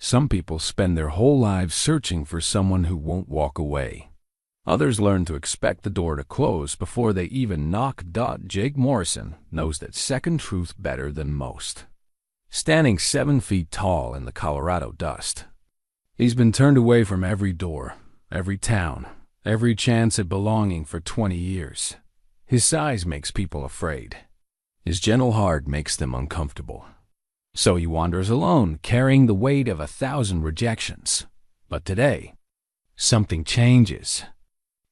Some people spend their whole lives searching for someone who won't walk away. Others learn to expect the door to close before they even knock. Jake Morrison knows that second truth better than most. Standing 7 feet tall in the Colorado dust, he's been turned away from every door, every town, every chance at belonging for 20 years. His size makes people afraid. His gentle heart makes them uncomfortable. So he wanders alone, carrying the weight of 1,000 rejections. But today, something changes.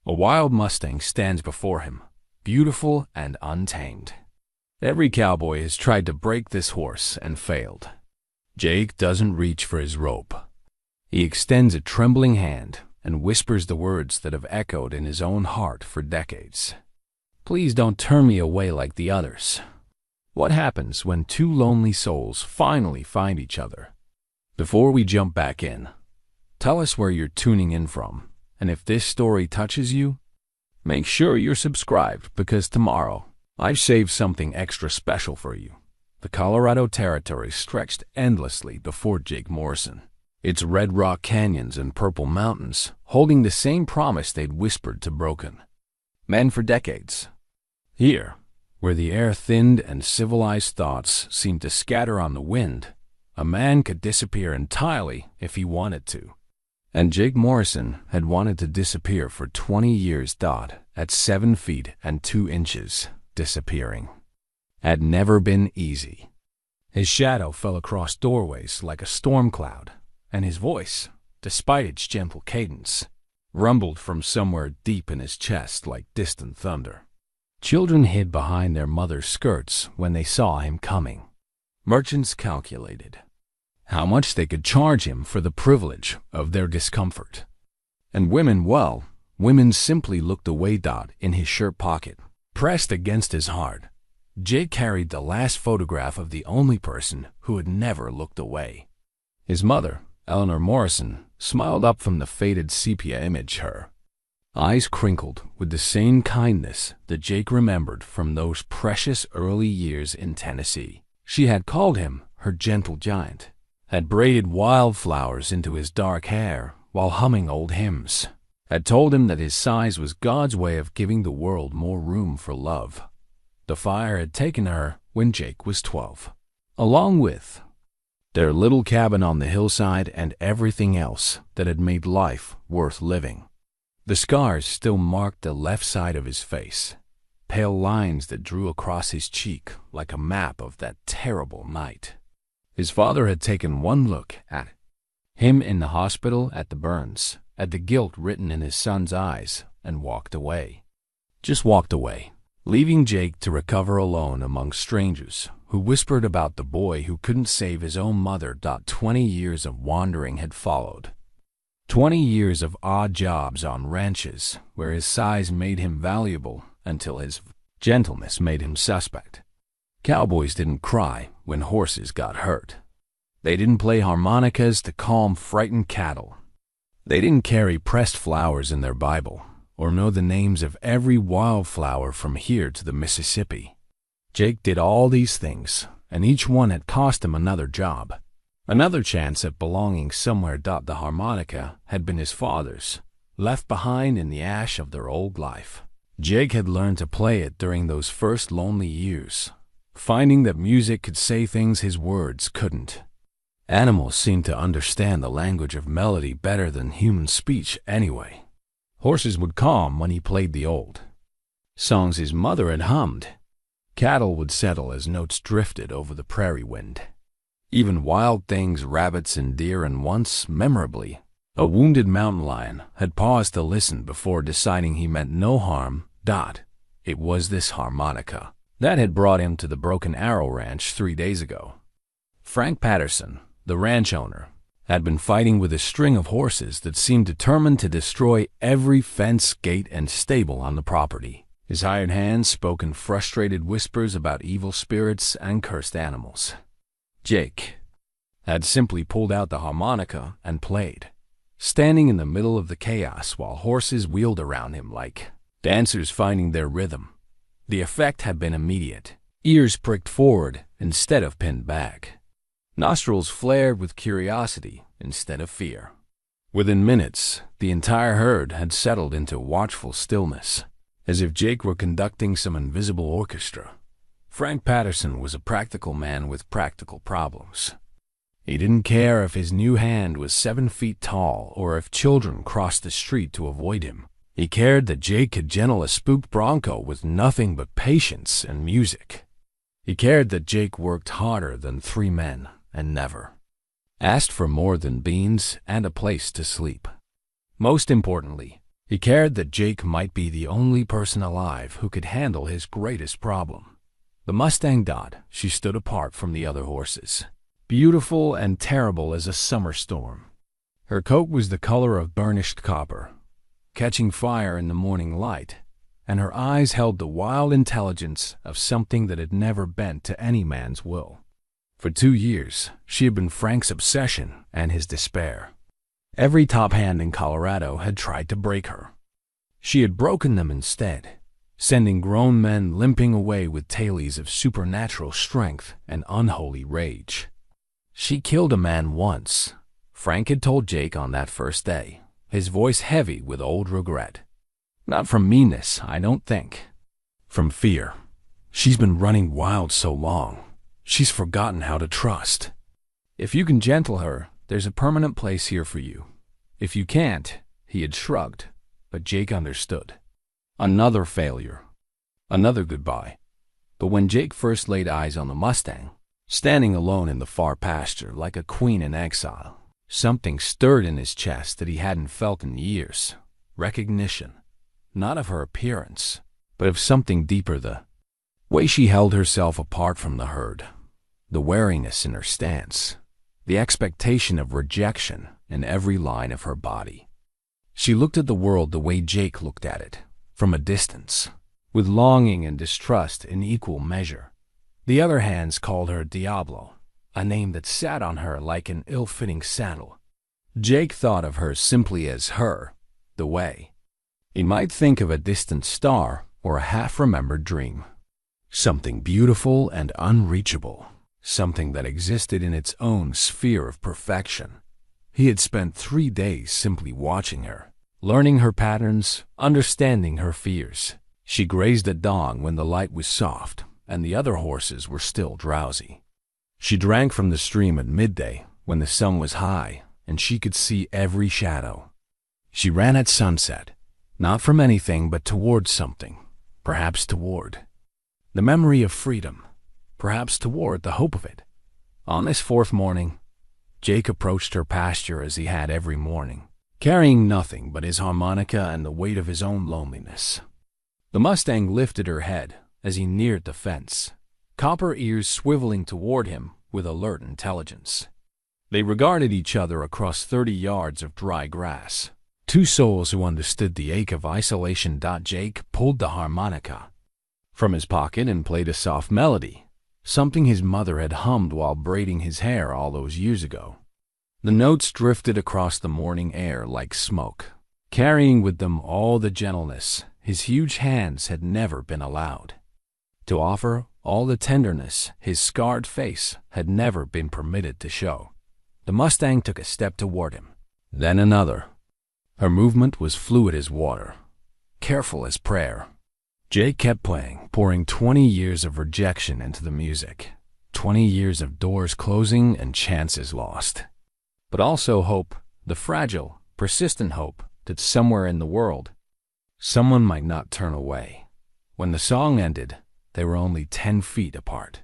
A wild Mustang stands before him, beautiful and untamed. Every cowboy has tried to break this horse and failed. Jake doesn't reach for his rope. He extends a trembling hand and whispers the words that have echoed in his own heart for decades. Please don't turn me away like the others. What happens when two lonely souls finally find each other? Before we jump back in, tell us where you're tuning in from, and if this story touches you, make sure you're subscribed because tomorrow I've saved something extra special for you. The Colorado Territory stretched endlessly before Jake Morrison, its red rock canyons and purple mountains holding the same promise they'd whispered to broken men for decades. Here, where the air thinned and civilized thoughts seemed to scatter on the wind, a man could disappear entirely if he wanted to. And Jake Morrison had wanted to disappear for 20 years. At 7 feet and 2 inches, disappearing had never been easy. His shadow fell across doorways like a storm cloud, and his voice, despite its gentle cadence, rumbled from somewhere deep in his chest like distant thunder. Children hid behind their mothers' skirts when they saw him coming. Merchants calculated how much they could charge him for the privilege of their discomfort. And women, well, women simply looked away. In his shirt pocket, pressed against his heart, Jake carried the last photograph of the only person who had never looked away. His mother, Eleanor Morrison, smiled up from the faded sepia image, her eyes crinkled with the same kindness that Jake remembered from those precious early years in Tennessee. She had called him her gentle giant, had braided wildflowers into his dark hair while humming old hymns, had told him that his size was God's way of giving the world more room for love. The fire had taken her when Jake was 12, along with their little cabin on the hillside and everything else that had made life worth living. The scars still marked the left side of his face, pale lines that drew across his cheek like a map of that terrible night. His father had taken one look at him in the hospital, at the burns, at the guilt written in his son's eyes, and walked away. Just walked away, leaving Jake to recover alone among strangers who whispered about the boy who couldn't save his own mother. 20 years of wandering had followed. 20 years of odd jobs on ranches where his size made him valuable until his gentleness made him suspect. Cowboys didn't cry when horses got hurt. They didn't play harmonicas to calm frightened cattle. They didn't carry pressed flowers in their Bible or know the names of every wildflower from here to the Mississippi. Jake did all these things, and each one had cost him another job. Another chance at belonging somewhere. The harmonica had been his father's, left behind in the ash of their old life. Jake had learned to play it during those first lonely years, finding that music could say things his words couldn't. Animals seemed to understand the language of melody better than human speech anyway. Horses would calm when he played the old songs his mother had hummed. Cattle would settle as notes drifted over the prairie wind. Even wild things, rabbits and deer, and once, memorably, a wounded mountain lion had paused to listen before deciding he meant no harm. It was this harmonica that had brought him to the Broken Arrow Ranch 3 days ago. Frank Patterson, the ranch owner, had been fighting with a string of horses that seemed determined to destroy every fence, gate, and stable on the property. His hired hands spoke in frustrated whispers about evil spirits and cursed animals. Jake had simply pulled out the harmonica and played, standing in the middle of the chaos while horses wheeled around him like dancers finding their rhythm. The effect had been immediate. Ears pricked forward instead of pinned back. nostrils flared with curiosity instead of fear. Within minutes, the entire herd had settled into watchful stillness, as if Jake were conducting some invisible orchestra. Frank Patterson was a practical man with practical problems. He didn't care if his new hand was 7 feet tall or if children crossed the street to avoid him. He cared that Jake could gentle a spooked bronco with nothing but patience and music. He cared that Jake worked harder than 3 men and never asked for more than beans and a place to sleep. Most importantly, he cared that Jake might be the only person alive who could handle his greatest problem. The Mustang Dot, she stood apart from the other horses, beautiful and terrible as a summer storm. Her coat was the color of burnished copper, catching fire in the morning light, and her eyes held the wild intelligence of something that had never bent to any man's will. For 2 years, she had been Frank's obsession and his despair. Every top hand in Colorado had tried to break her. She had broken them instead, sending grown men limping away with tales of supernatural strength and unholy rage. She killed a man once, Frank had told Jake on that first day, his voice heavy with old regret. Not from meanness, I don't think. From fear. She's been running wild so long, she's forgotten how to trust. If you can gentle her, there's a permanent place here for you. If you can't, he had shrugged, but Jake understood. Another failure. Another goodbye. But when Jake first laid eyes on the Mustang, standing alone in the far pasture like a queen in exile, something stirred in his chest that he hadn't felt in years. Recognition. Not of her appearance, but of something deeper, the way she held herself apart from the herd, the wariness in her stance, the expectation of rejection in every line of her body. She looked at the world the way Jake looked at it, from a distance, with longing and distrust in equal measure. The other hands called her Diablo, a name that sat on her like an ill-fitting saddle. Jake thought of her simply as her, the way. He might think of a distant star or a half-remembered dream. Something beautiful and unreachable, something that existed in its own sphere of perfection. He had spent 3 days simply watching her, learning her patterns, understanding her fears. She grazed at dawn when the light was soft and the other horses were still drowsy. She drank from the stream at midday when the sun was high and she could see every shadow. She ran at sunset, not from anything but toward something, perhaps toward the memory of freedom, perhaps toward the hope of it. On this 4th morning, Jake approached her pasture as he had every morning, carrying nothing but his harmonica and the weight of his own loneliness. The Mustang lifted her head as he neared the fence, copper ears swiveling toward him with alert intelligence. They regarded each other across 30 yards of dry grass. 2 souls who understood the ache of isolation. Jake pulled the harmonica from his pocket and played a soft melody, something his mother had hummed while braiding his hair all those years ago. The notes drifted across the morning air like smoke, carrying with them all the gentleness his huge hands had never been allowed to offer, all the tenderness his scarred face had never been permitted to show. The Mustang took a step toward him, then another. Her movement was fluid as water, careful as prayer. Jake kept playing, pouring 20 years of rejection into the music, 20 years of doors closing and chances lost. But also hope, the fragile, persistent hope that somewhere in the world, someone might not turn away. When the song ended, they were only 10 feet apart.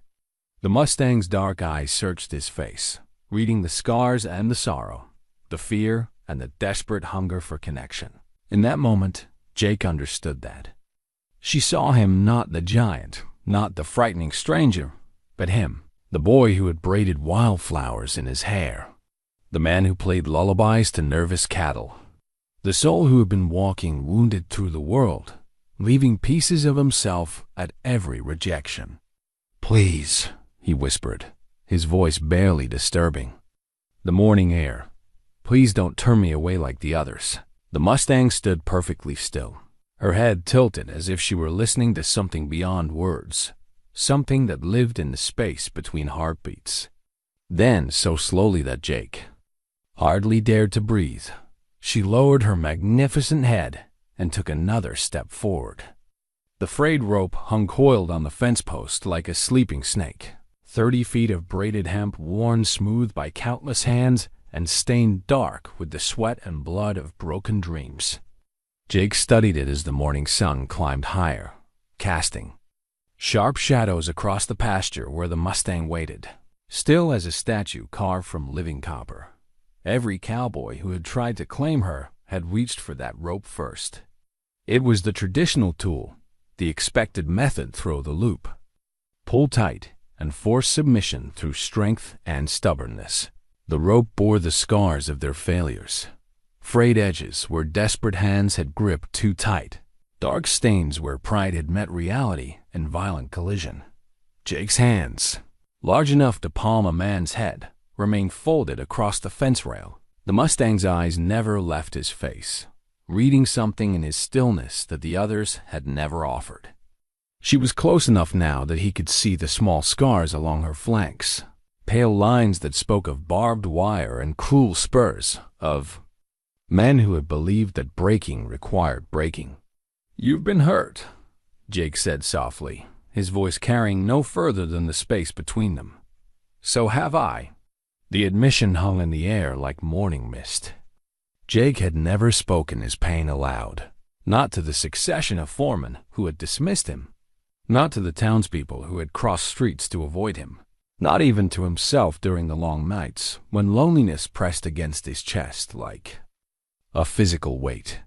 The Mustang's dark eyes searched his face, reading the scars and the sorrow, the fear and the desperate hunger for connection. In that moment, Jake understood that. She saw him not the giant, not the frightening stranger, but him, the boy who had braided wildflowers in his hair, the man who played lullabies to nervous cattle, the soul who had been walking wounded through the world, leaving pieces of himself at every rejection. "Please," he whispered, his voice barely disturbing. "The morning air. Please don't turn me away like the others." The Mustang stood perfectly still, her head tilted as if she were listening to something beyond words, something that lived in the space between heartbeats. Then, so slowly that Jake hardly dared to breathe, she lowered her magnificent head and took another step forward. The frayed rope hung coiled on the fence post like a sleeping snake. 30 feet of braided hemp worn smooth by countless hands and stained dark with the sweat and blood of broken dreams. Jake studied it as the morning sun climbed higher, casting sharp shadows across the pasture where the Mustang waited, still as a statue carved from living copper. Every cowboy who had tried to claim her had reached for that rope first. It was the traditional tool, the expected method: throw the loop, pull tight, and force submission through strength and stubbornness. The rope bore the scars of their failures. Frayed edges where desperate hands had gripped too tight. Dark stains where pride had met reality in violent collision. Jake's hands, large enough to palm a man's head, remained folded across the fence rail. The Mustang's eyes never left his face, reading something in his stillness that the others had never offered. She was close enough now that he could see the small scars along her flanks, pale lines that spoke of barbed wire and cruel spurs, of men who had believed that breaking required breaking. "You've been hurt," Jake said softly, his voice carrying no further than the space between them. "So have I." The admission hung in the air like morning mist. Jake had never spoken his pain aloud, not to the succession of foremen who had dismissed him, not to the townspeople who had crossed streets to avoid him, not even to himself during the long nights when loneliness pressed against his chest like a physical weight.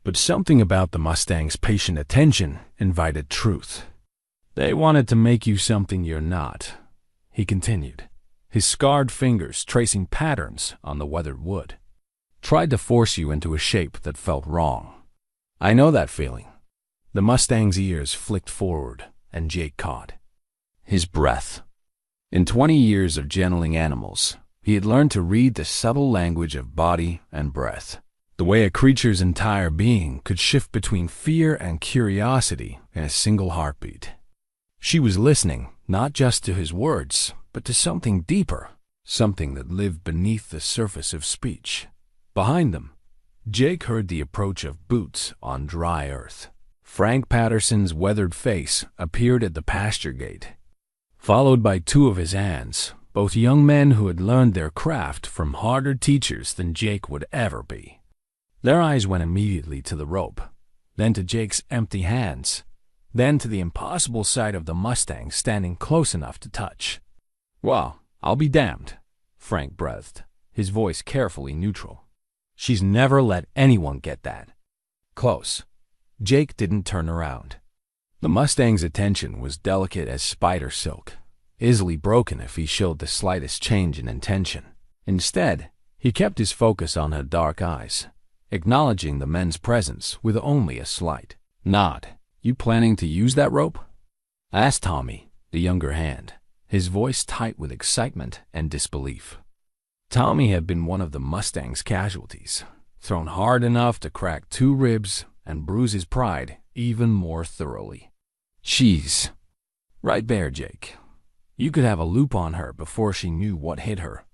But something about the Mustang's patient attention invited truth. "They wanted to make you something you're not," he continued, his scarred fingers tracing patterns on the weathered wood. "Tried to force you into a shape that felt wrong. I know that feeling." The Mustang's ears flicked forward, and Jake caught his breath. In 20 years of gentling animals, he had learned to read the subtle language of body and breath, the way a creature's entire being could shift between fear and curiosity in a single heartbeat. She was listening, not just to his words, but to something deeper, something that lived beneath the surface of speech. Behind them, Jake heard the approach of boots on dry earth. Frank Patterson's weathered face appeared at the pasture gate, followed by 2 of his hands, both young men who had learned their craft from harder teachers than Jake would ever be. Their eyes went immediately to the rope, then to Jake's empty hands, then to the impossible sight of the Mustang standing close enough to touch. "Well, I'll be damned," Frank breathed, his voice carefully neutral. "She's never let anyone get that close." Jake didn't turn around. The Mustang's attention was delicate as spider silk, easily broken if he showed the slightest change in intention. Instead, he kept his focus on her dark eyes, acknowledging the men's presence with only a slight nod. "You planning to use that rope?" asked Tommy, the younger hand, his voice tight with excitement and disbelief. Tommy had been one of the Mustang's casualties, thrown hard enough to crack 2 ribs and bruise his pride even more thoroughly. "She's right there, Jake. You could have a loop on her before she knew what hit her."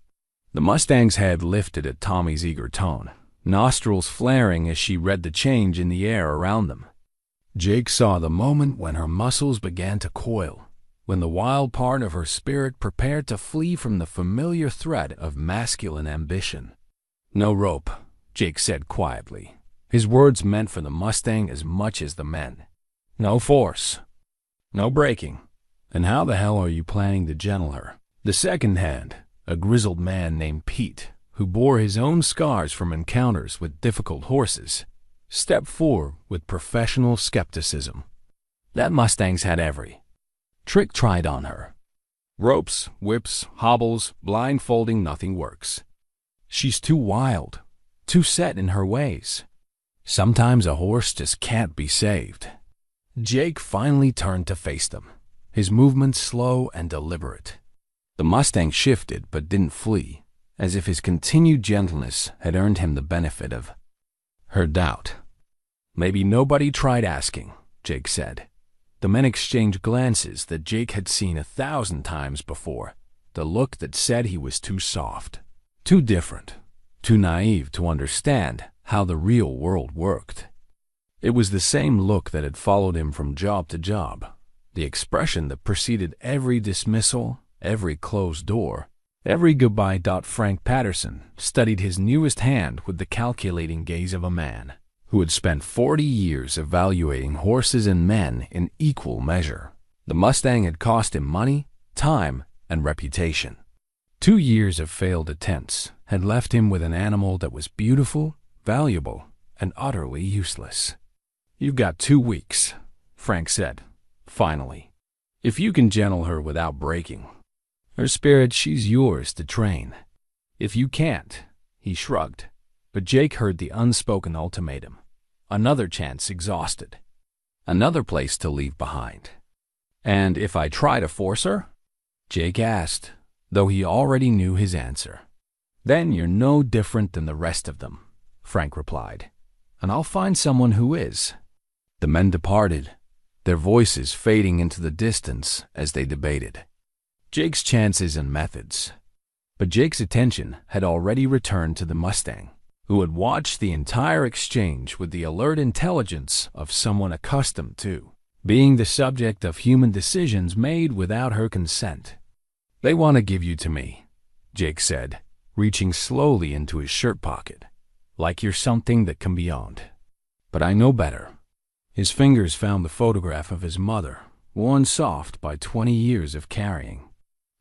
The Mustang's head lifted at Tommy's eager tone, nostrils flaring as she read the change in the air around them. Jake saw the moment when her muscles began to coil, when the wild part of her spirit prepared to flee from the familiar threat of masculine ambition. "No rope," Jake said quietly, his words meant for the Mustang as much as the men. "No force. No breaking. And how the hell are you planning to gentle her?" The second hand, a grizzled man named Pete, who bore his own scars from encounters with difficult horses, stepped forward with professional skepticism. "That Mustang's had every trick tried on her. Ropes, whips, hobbles, blindfolding, nothing works. She's too wild, too set in her ways. Sometimes a horse just can't be saved." Jake finally turned to face them, his movements slow and deliberate. The Mustang shifted but didn't flee, as if his continued gentleness had earned him the benefit of her doubt. "Maybe nobody tried asking," Jake said. The men exchanged glances that Jake had seen 1,000 times before, the look that said he was too soft, too different, too naive to understand how the real world worked. It was the same look that had followed him from job to job, the expression that preceded every dismissal, every closed door, every goodbye. Frank Patterson studied his newest hand with the calculating gaze of a man who had spent 40 years evaluating horses and men in equal measure. The Mustang had cost him money, time, and reputation. 2 years of failed attempts had left him with an animal that was beautiful, valuable, and utterly useless. "You've got 2 weeks," Frank said, finally. "If you can gentle her without breaking her spirit, she's yours to train. If you can't," he shrugged. But Jake heard the unspoken ultimatum. Another chance exhausted. Another place to leave behind. "And if I try to force her?" Jake asked, though he already knew his answer. "Then you're no different than the rest of them," Frank replied. "And I'll find someone who is." The men departed, their voices fading into the distance as they debated Jake's chances and methods. But Jake's attention had already returned to the Mustang, who had watched the entire exchange with the alert intelligence of someone accustomed to being the subject of human decisions made without her consent. "They want to give you to me," Jake said, reaching slowly into his shirt pocket, "like you're something that can be owned. But I know better." His fingers found the photograph of his mother, worn soft by 20 years of carrying.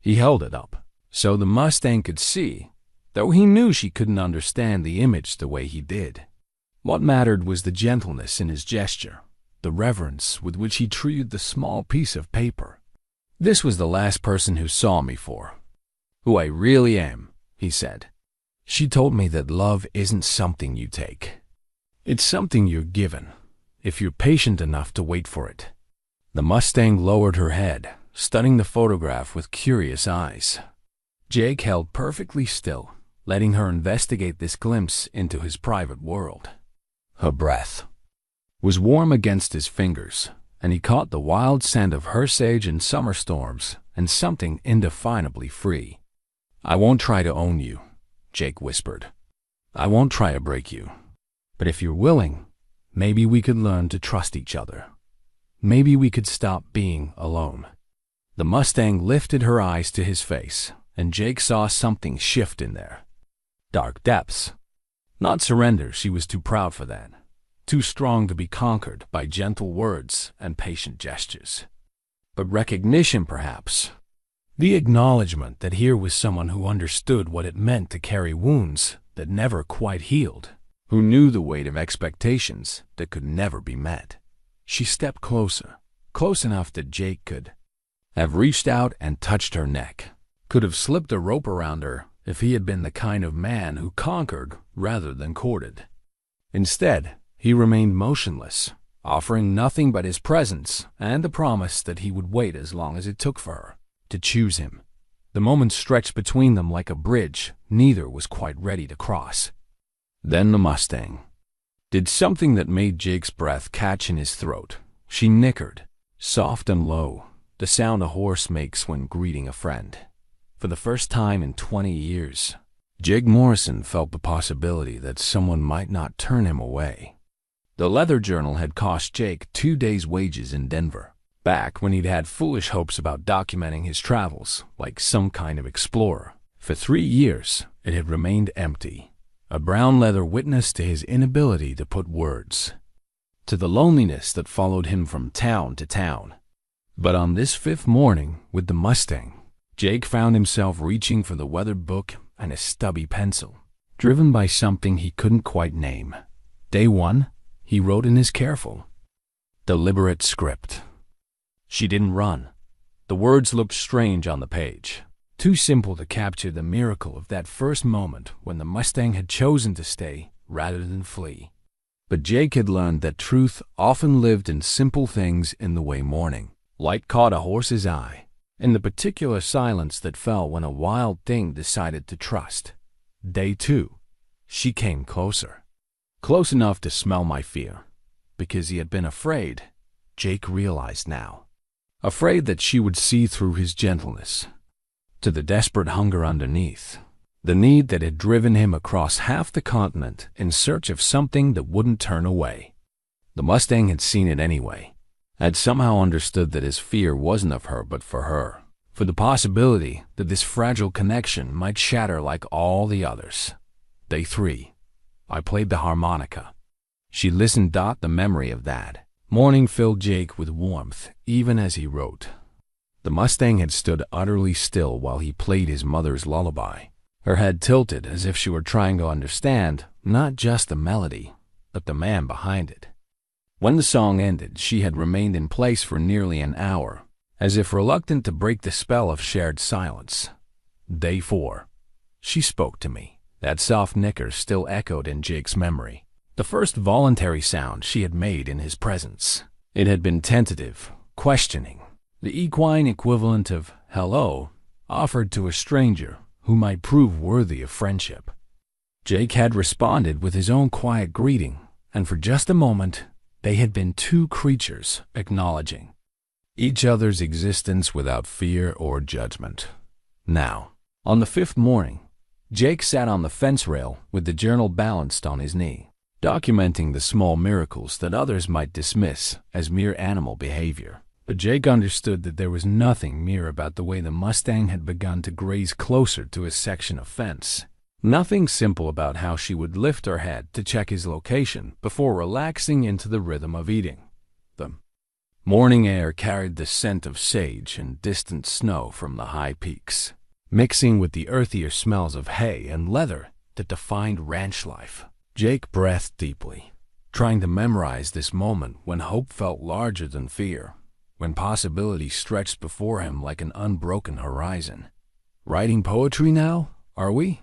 He held it up so the Mustang could see, though he knew she couldn't understand the image the way he did. What mattered was the gentleness in his gesture, the reverence with which he treated the small piece of paper. "This was the last person who saw me for who I really am," he said. "She told me that love isn't something you take. It's something you're given, if you're patient enough to wait for it." The Mustang lowered her head, studying the photograph with curious eyes. Jake held perfectly still, letting her investigate this glimpse into his private world. Her breath was warm against his fingers, and he caught the wild scent of her sage and summer storms and something indefinably free. "I won't try to own you," Jake whispered. "I won't try to break you. But if you're willing, maybe we could learn to trust each other. Maybe we could stop being alone." The Mustang lifted her eyes to his face, and Jake saw something shift in there. Dark depths. Not surrender, she was too proud for that. Too strong to be conquered by gentle words and patient gestures. But recognition, perhaps. The acknowledgement that here was someone who understood what it meant to carry wounds that never quite healed, who knew the weight of expectations that could never be met. She stepped closer, close enough that Jake could have reached out and touched her neck, could have slipped a rope around her if he had been the kind of man who conquered rather than courted. Instead, he remained motionless, offering nothing but his presence and the promise that he would wait as long as it took for her to choose him. The moments stretched between them like a bridge neither was quite ready to cross. Then the Mustang did something that made Jake's breath catch in his throat. She nickered, soft and low, the sound a horse makes when greeting a friend. For the first time in 20 years, Jake Morrison felt the possibility that someone might not turn him away. The leather journal had cost Jake 2 days' wages in Denver, back when he'd had foolish hopes about documenting his travels like some kind of explorer. For 3 years, it had remained empty, a brown leather witness to his inability to put words to the loneliness that followed him from town to town. But on this 5th morning with the Mustang, Jake found himself reaching for the weathered book and a stubby pencil, driven by something he couldn't quite name. Day 1, he wrote in his careful, deliberate script. She didn't run. The words looked strange on the page, too simple to capture the miracle of that first moment when the Mustang had chosen to stay rather than flee. But Jake had learned that truth often lived in simple things in the way morning light caught a horse's eye, in the particular silence that fell when a wild thing decided to trust. Day 2, she came closer. Close enough to smell my fear. Because he had been afraid, Jake realized now. Afraid that she would see through his gentleness. to the desperate hunger underneath, the need that had driven him across half the continent in search of something that wouldn't turn away. The Mustang had seen it anyway, had somehow understood that his fear wasn't of her but for her, for the possibility that this fragile connection might shatter like all the others. Day 3. I played the harmonica. She listened. The memory of that morning filled Jake with warmth, even as he wrote. The Mustang had stood utterly still while he played his mother's lullaby, her head tilted as if she were trying to understand not just the melody, but the man behind it. When the song ended, she had remained in place for nearly an hour, as if reluctant to break the spell of shared silence. Day 4. She spoke to me. That soft nicker still echoed in Jake's memory, the first voluntary sound she had made in his presence. It had been tentative, questioning, the equine equivalent of hello, offered to a stranger who might prove worthy of friendship. Jake had responded with his own quiet greeting, and for just a moment, they had been two creatures acknowledging each other's existence without fear or judgment. Now, on the 5th morning, Jake sat on the fence rail with the journal balanced on his knee, documenting the small miracles that others might dismiss as mere animal behavior. But Jake understood that there was nothing mere about the way the Mustang had begun to graze closer to his section of fence. Nothing simple about how she would lift her head to check his location before relaxing into the rhythm of eating. The morning air carried the scent of sage and distant snow from the high peaks, mixing with the earthier smells of hay and leather that defined ranch life. Jake breathed deeply, trying to memorize this moment when hope felt larger than fear, when possibility stretched before him like an unbroken horizon. Writing poetry now, are we?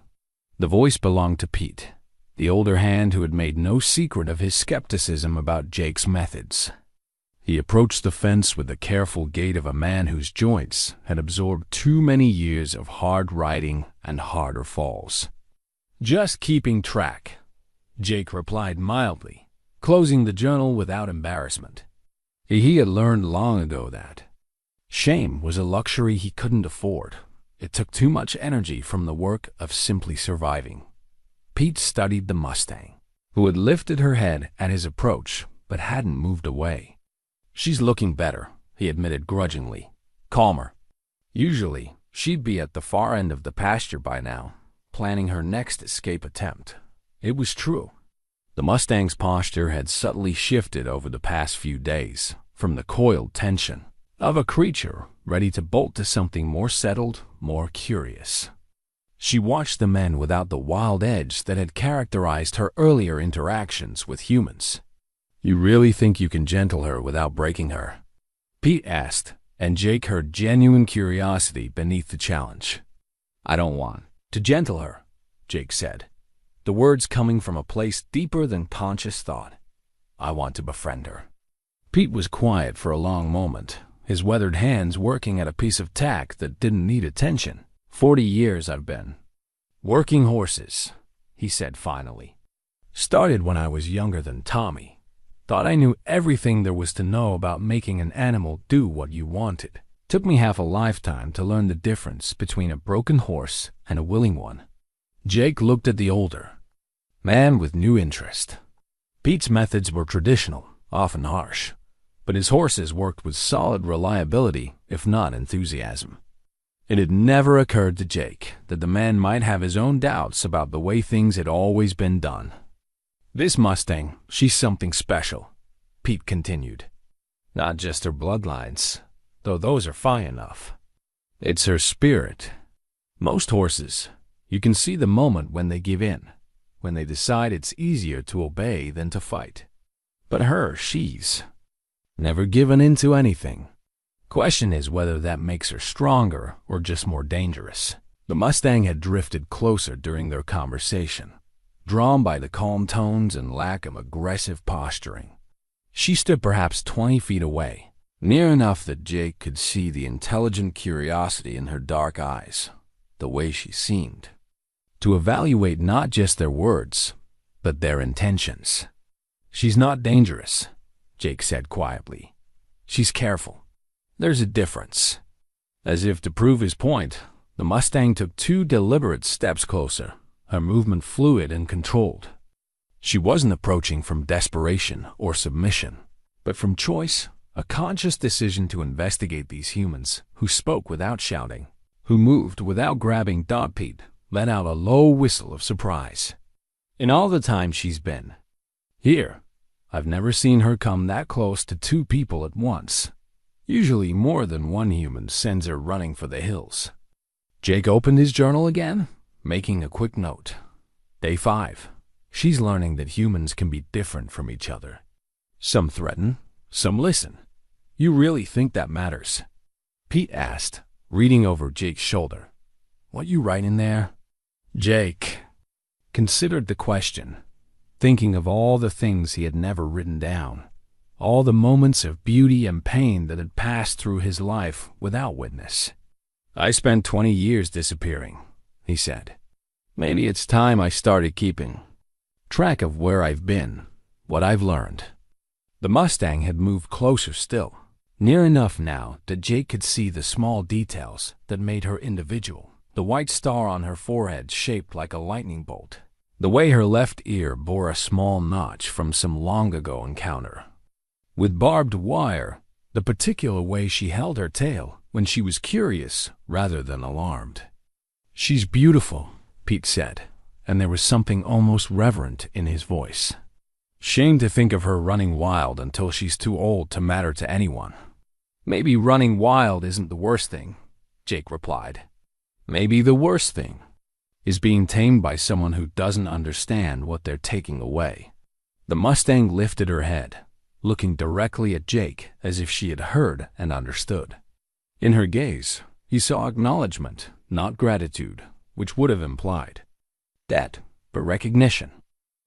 The voice belonged to Pete, the older hand who had made no secret of his skepticism about Jake's methods. He approached the fence with the careful gait of a man whose joints had absorbed too many years of hard riding and harder falls. Just keeping track, Jake replied mildly, closing the journal without embarrassment. He had learned long ago that shame was a luxury he couldn't afford. It took too much energy from the work of simply surviving. Pete studied the Mustang, who had lifted her head at his approach but hadn't moved away. She's looking better, he admitted grudgingly. Calmer. Usually, she'd be at the far end of the pasture by now, planning her next escape attempt. It was true. The Mustang's posture had subtly shifted over the past few days, from the coiled tension of a creature ready to bolt to something more settled, more curious. She watched the men without the wild edge that had characterized her earlier interactions with humans. You really think you can gentle her without breaking her? Pete asked, and Jake heard genuine curiosity beneath the challenge. I don't want to gentle her, Jake said, the words coming from a place deeper than conscious thought. I want to befriend her. Pete was quiet for a long moment, his weathered hands working at a piece of tack that didn't need attention. 40 years I've been working horses, he said finally. Started when I was younger than Tommy. Thought I knew everything there was to know about making an animal do what you wanted. Took me half a lifetime to learn the difference between a broken horse and a willing one. Jake looked at the older man with new interest. Pete's methods were traditional, often harsh, but his horses worked with solid reliability, if not enthusiasm. It had never occurred to Jake that the man might have his own doubts about the way things had always been done. This Mustang, she's something special, Pete continued. Not just her bloodlines, though those are fine enough. It's her spirit. Most horses, you can see the moment when they give in, when they decide it's easier to obey than to fight. But her, she's never given in to anything. Question is whether that makes her stronger or just more dangerous. The Mustang had drifted closer during their conversation, drawn by the calm tones and lack of aggressive posturing. She stood perhaps 20 feet away, near enough that Jake could see the intelligent curiosity in her dark eyes, the way she seemed to evaluate not just their words, but their intentions. She's not dangerous, Jake said quietly. She's careful. There's a difference. As if to prove his point, The Mustang took 2 deliberate steps closer, her movement fluid and controlled. She wasn't approaching from desperation or submission, but from choice, a conscious decision to investigate these humans who spoke without shouting, who moved without grabbing. Pete let out a low whistle of surprise. In all the time she's been here, I've never seen her come that close to 2 people at once. Usually more than one human sends her running for the hills. Jake opened his journal again, making a quick note. Day 5. She's learning that humans can be different from each other. Some threaten, some listen. You really think that matters? Pete asked, reading over Jake's shoulder. What you writing there? Jake considered the question, thinking of all the things he had never written down, all the moments of beauty and pain that had passed through his life without witness. I spent 20 years disappearing, he said. Maybe it's time I started keeping track of where I've been, what I've learned. The Mustang had moved closer still, near enough now that Jake could see the small details that made her individual. The white star on her forehead shaped like a lightning bolt. The way her left ear bore a small notch from some long-ago encounter. With barbed wire, the particular way she held her tail when she was curious rather than alarmed. She's beautiful, Pete said, and there was something almost reverent in his voice. Shame to think of her running wild until she's too old to matter to anyone. Maybe running wild isn't the worst thing, Jake replied. Maybe the worst thing is being tamed by someone who doesn't understand what they're taking away. The Mustang lifted her head, looking directly at Jake as if she had heard and understood. In her gaze, he saw acknowledgement, not gratitude, which would have implied debt, but recognition.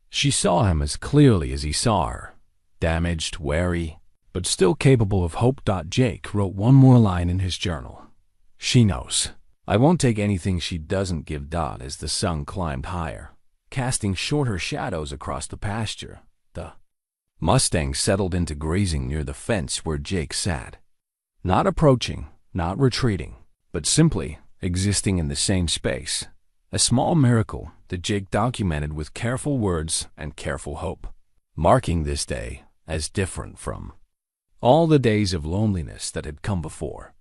She saw him as clearly as he saw her, damaged, wary, but still capable of hope. Jake wrote one more line in his journal. She knows. I won't take anything she doesn't give. As the sun climbed higher, casting shorter shadows across the pasture, the Mustang settled into grazing near the fence where Jake sat. Not approaching, not retreating, but simply existing in the same space. A small miracle that Jake documented with careful words and careful hope, marking this day as different from all the days of loneliness that had come before.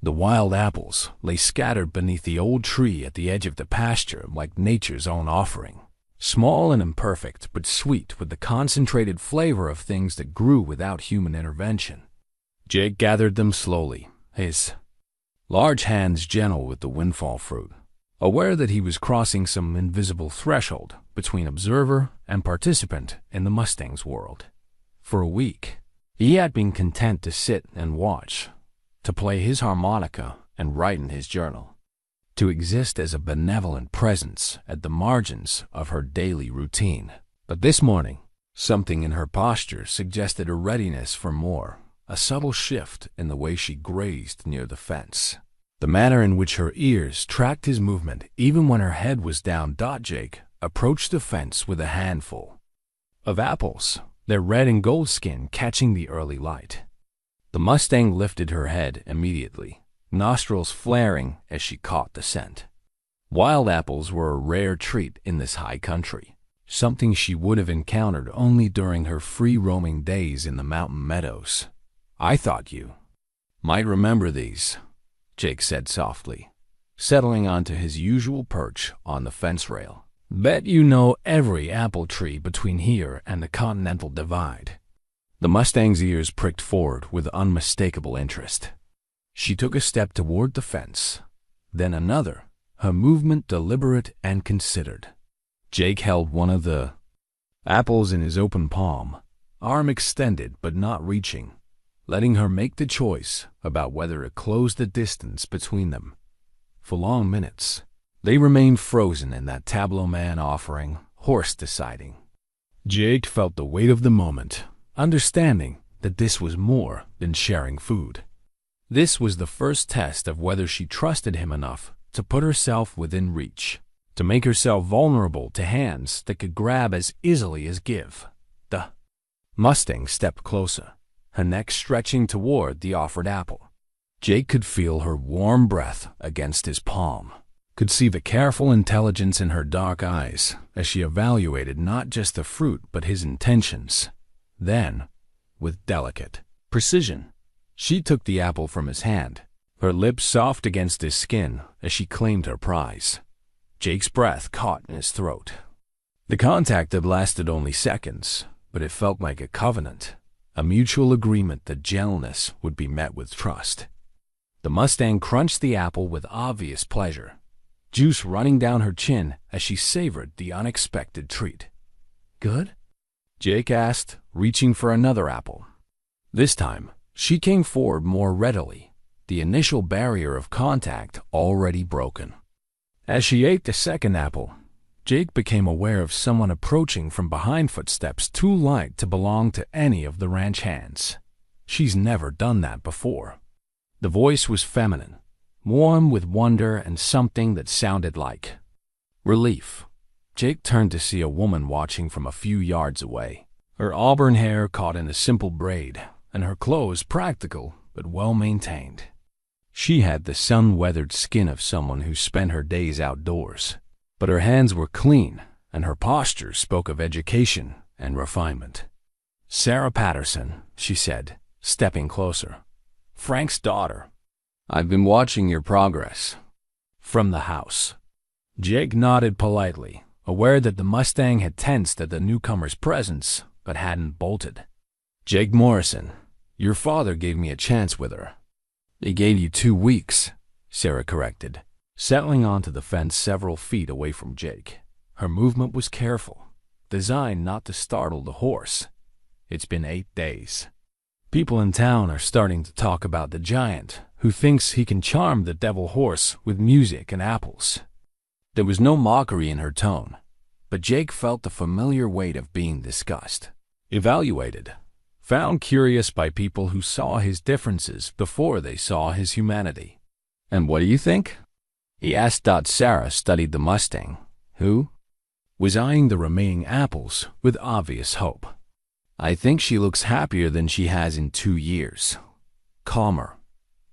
The wild apples lay scattered beneath the old tree at the edge of the pasture like nature's own offering, small and imperfect but sweet with the concentrated flavor of things that grew without human intervention. Jake gathered them slowly, his large hands gentle with the windfall fruit, aware that he was crossing some invisible threshold between observer and participant in the Mustang's world. For a week, he had been content to sit and watch, to play his harmonica and write in his journal, to exist as a benevolent presence at the margins of her daily routine. But this morning, something in her posture suggested a readiness for more, a subtle shift in the way she grazed near the fence. The manner in which her ears tracked his movement even when her head was down. Jake approached the fence with a handful of apples, their red and gold skin catching the early light. The Mustang lifted her head immediately, nostrils flaring as she caught the scent. Wild apples were a rare treat in this high country, something she would have encountered only during her free-roaming days in the mountain meadows. I thought you might remember these, Jake said softly, settling onto his usual perch on the fence rail. Bet you know every apple tree between here and the Continental Divide. The Mustang's ears pricked forward with unmistakable interest. She took a step toward the fence, then another, her movement deliberate and considered. Jake held one of the apples in his open palm, arm extended but not reaching, letting her make the choice about whether to close the distance between them. For long minutes, they remained frozen in that tableau man offering, horse deciding. Jake felt the weight of the moment, understanding that this was more than sharing food. This was the first test of whether she trusted him enough to put herself within reach, to make herself vulnerable to hands that could grab as easily as give. The Mustang stepped closer, her neck stretching toward the offered apple. Jake could feel her warm breath against his palm, could see the careful intelligence in her dark eyes as she evaluated not just the fruit but his intentions. Then, with delicate precision, she took the apple from his hand, her lips soft against his skin as she claimed her prize. Jake's breath caught in his throat. The contact had lasted only seconds, but it felt like a covenant, a mutual agreement that gentleness would be met with trust. The Mustang crunched the apple with obvious pleasure, juice running down her chin as she savored the unexpected treat. "Good?" Jake asked, reaching for another apple. This time, she came forward more readily, the initial barrier of contact already broken. As she ate the second apple, Jake became aware of someone approaching from behind, footsteps too light to belong to any of the ranch hands. She's never done that before. The voice was feminine, warm with wonder and something that sounded like relief. Jake turned to see a woman watching from a few yards away, her auburn hair caught in a simple braid, and her clothes practical but well-maintained. She had the sun-weathered skin of someone who spent her days outdoors, but her hands were clean, and her posture spoke of education and refinement. "Sarah Patterson," she said, stepping closer. "Frank's daughter. I've been watching your progress." From the house. Jake nodded politely, aware that the Mustang had tensed at the newcomer's presence, but hadn't bolted. "Jake Morrison, your father gave me a chance with her." "He gave you 2 weeks," Sarah corrected, settling onto the fence several feet away from Jake. Her movement was careful, designed not to startle the horse. "It's been 8 days. People in town are starting to talk about the giant who thinks he can charm the devil horse with music and apples." There was no mockery in her tone, but Jake felt the familiar weight of being discussed, evaluated, found curious by people who saw his differences before they saw his humanity. "And what do you think?" he asked. Sarah studied the Mustang, who was eyeing the remaining apples with obvious hope. "I think she looks happier than she has in 2 years. Calmer,